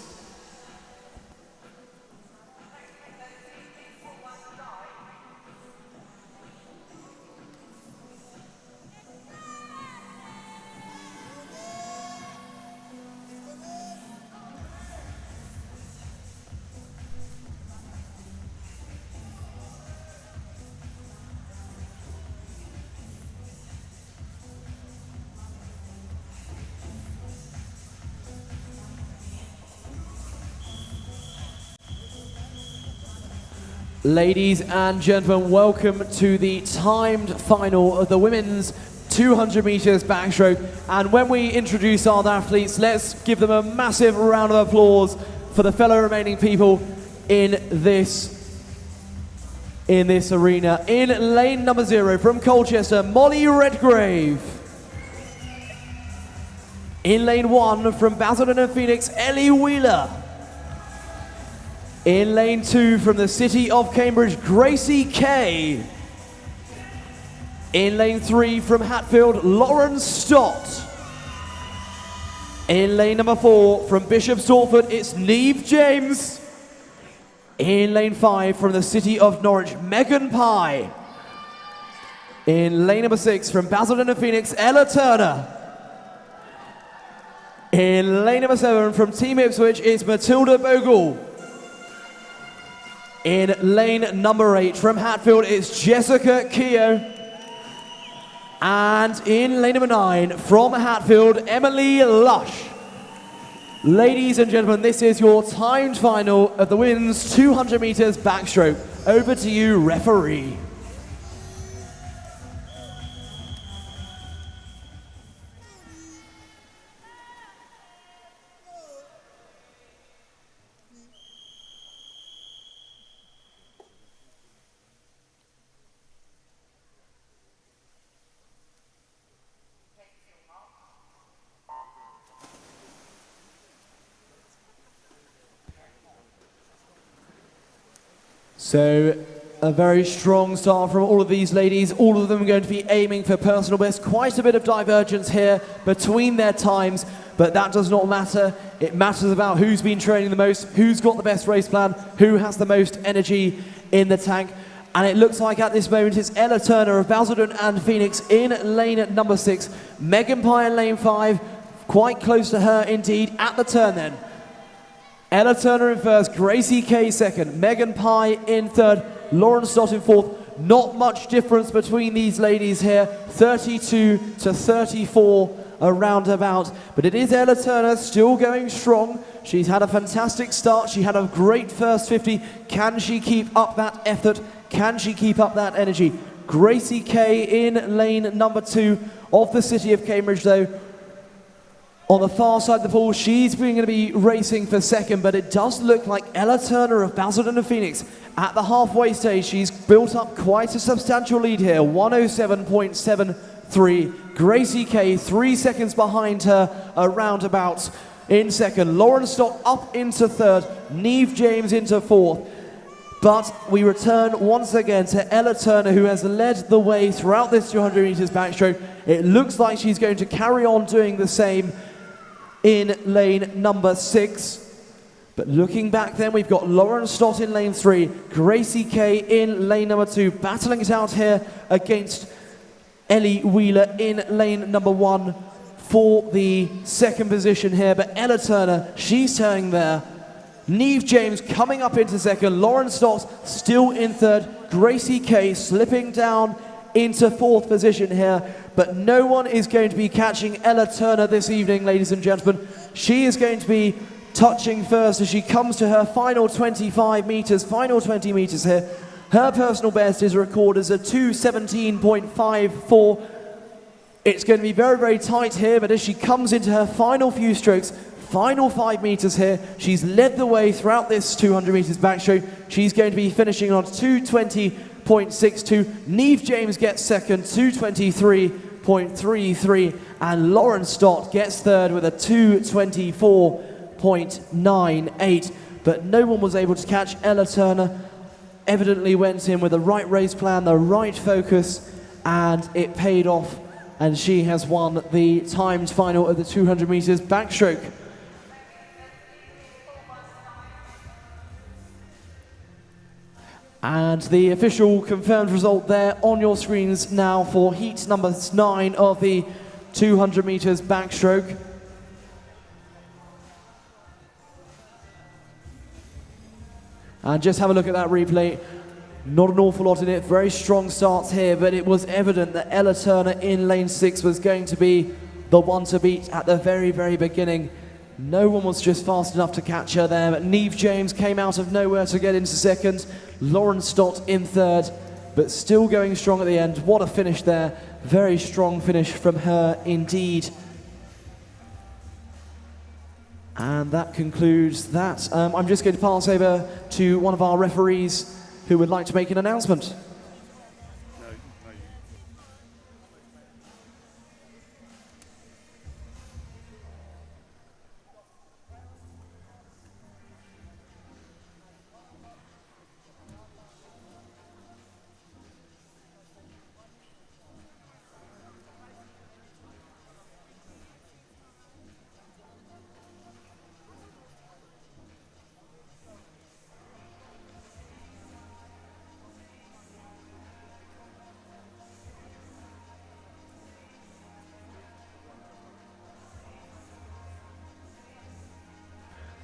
Ladies and gentlemen, welcome to the timed final of the women's 200 meters backstroke. And when we introduce our athletes, let's give them a massive round of applause for the fellow remaining people in this in this arena. In lane number 0 from Colchester, Molly Redgrave. In lane 1 from Basildon and Phoenix, Ellie Wheeler. In lane 2 from the city of Cambridge, Gracie Kay. In lane 3 from Hatfield, Lauren Stott. In lane number 4 from Bishop Stortford, it's Neve James. In lane 5 from the city of Norwich, Megan Pye. In lane number 6 from Basildon and Phoenix, Ella Turner. In lane number 7 from Team Ipswich, it's Matilda Bogle. In lane number 8 from Hatfield, it's Jessica Keogh. And in lane number 9 from Hatfield, Emily Lush. Ladies and gentlemen, this is your timed final of the women's 200 meters backstroke. Over to you, referee. So, a very strong start from all of these ladies. All of them are going to be aiming for personal best. Quite a bit of divergence here between their times, but that does not matter. It matters about who's been training the most, who's got the best race plan, who has the most energy in the tank. And it looks like at this moment it's Ella Turner of Basildon and Phoenix in lane number 6. Megan Pye in lane 5, quite close to her indeed at the turn then. Ella Turner in first, Gracie Kay second, Megan Pye in third, Lauren Stott in fourth. Not much difference between these ladies here, 32 to 34 around about. But it is Ella Turner still going strong. She's had a fantastic start. She had a great first 50. Can she keep up that effort? Can she keep up that energy? Gracie Kay in lane number 2 of the city of Cambridge though. On the far side of the pool, she's going to be racing for second, but it does look like Ella Turner of Basildon and Phoenix at the halfway stage. She's built up quite a substantial lead here, 107.73. Gracie Kay 3 seconds behind her, around about in second. Lauren Stott up into third, Neve James into fourth. But we return once again to Ella Turner, who has led the way throughout this 200 meters backstroke. It looks like she's going to carry on doing the same in lane number 6. But looking back then, we've got Lauren Stott in lane 3, Gracie Kay in lane number 2, battling it out here against Ellie Wheeler in lane number 1 for the second position here. But Ella Turner, she's turning there. Neve James coming up into second, Lauren Stott still in third, Gracie Kay slipping down into fourth position here, but no one is going to be catching Ella Turner this evening, ladies and gentlemen. She is going to be touching first as she comes to her final 25 meters, final 20 meters here. Her personal best is recorded as a 2:17.54. It's going to be very, very tight here, but as she comes into her final few strokes, final 5 meters here, she's led the way throughout this 200 meters backstroke. She's going to be finishing on 2:20.62. Neve James gets second, 2:23.33, and Lauren Stott gets third with a 2:24.98. But no one was able to catch Ella Turner. Evidently went in with the right race plan, the right focus, and it paid off, and she has won the timed final of the 200 meters backstroke. And the official confirmed result there on your screens now for heat number 9 of the 200 meters backstroke. And just have a look at that replay. Not an awful lot in it, very strong starts here, but it was evident that Ella Turner in lane 6 was going to be the one to beat at the very, very beginning. No one was just fast enough to catch her there, but Neve James came out of nowhere to get into second. Lauren Stott in third, but still going strong at the end. What a finish there. Very strong finish from her indeed. And that concludes that. I'm just going to pass over to one of our referees who would like to make an announcement?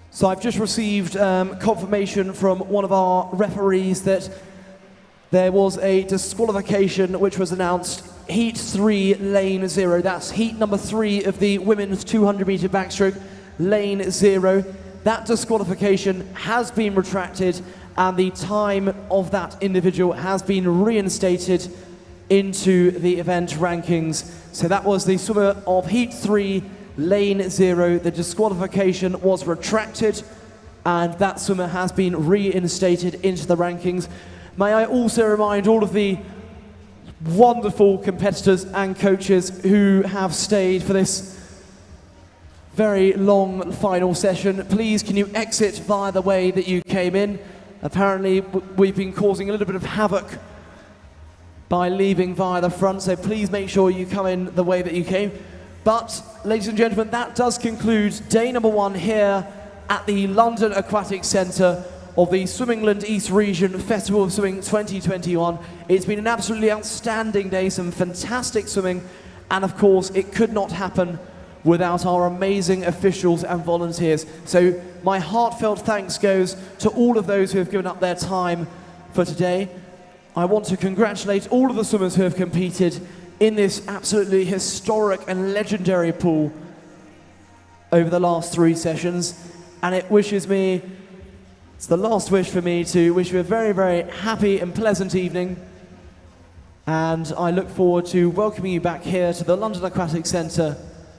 So I've just received confirmation from one of our referees that there was a disqualification which was announced, Heat 3, Lane 0. That's heat number 3 of the women's 200-meter backstroke, Lane 0. That disqualification has been retracted and the time of that individual has been reinstated into the event rankings. So that was the swimmer of Heat 3, Lane 0. The disqualification was retracted and that swimmer has been reinstated into the rankings. May I also remind all of the wonderful competitors and coaches who have stayed for this very long final session, please can you exit via the way that you came in? Apparently we've been causing a little bit of havoc by leaving via the front, so please make sure you come in the way that you came. But, ladies and gentlemen, that does conclude day number 1 here at the London Aquatics Centre of the Swimmingland East Region Festival of Swimming 2021. It's been an absolutely outstanding day, some fantastic swimming, and of course, it could not happen without our amazing officials and volunteers. So my heartfelt thanks goes to all of those who have given up their time for today. I want to congratulate all of the swimmers who have competed in this absolutely historic and legendary pool over the last 3 sessions. And it wishes me, it's the last wish for me to wish you a very, very happy and pleasant evening. And I look forward to welcoming you back here to the London Aquatic Centre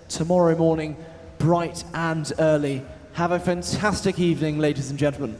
tomorrow morning, bright and early. Have a fantastic evening, ladies and gentlemen.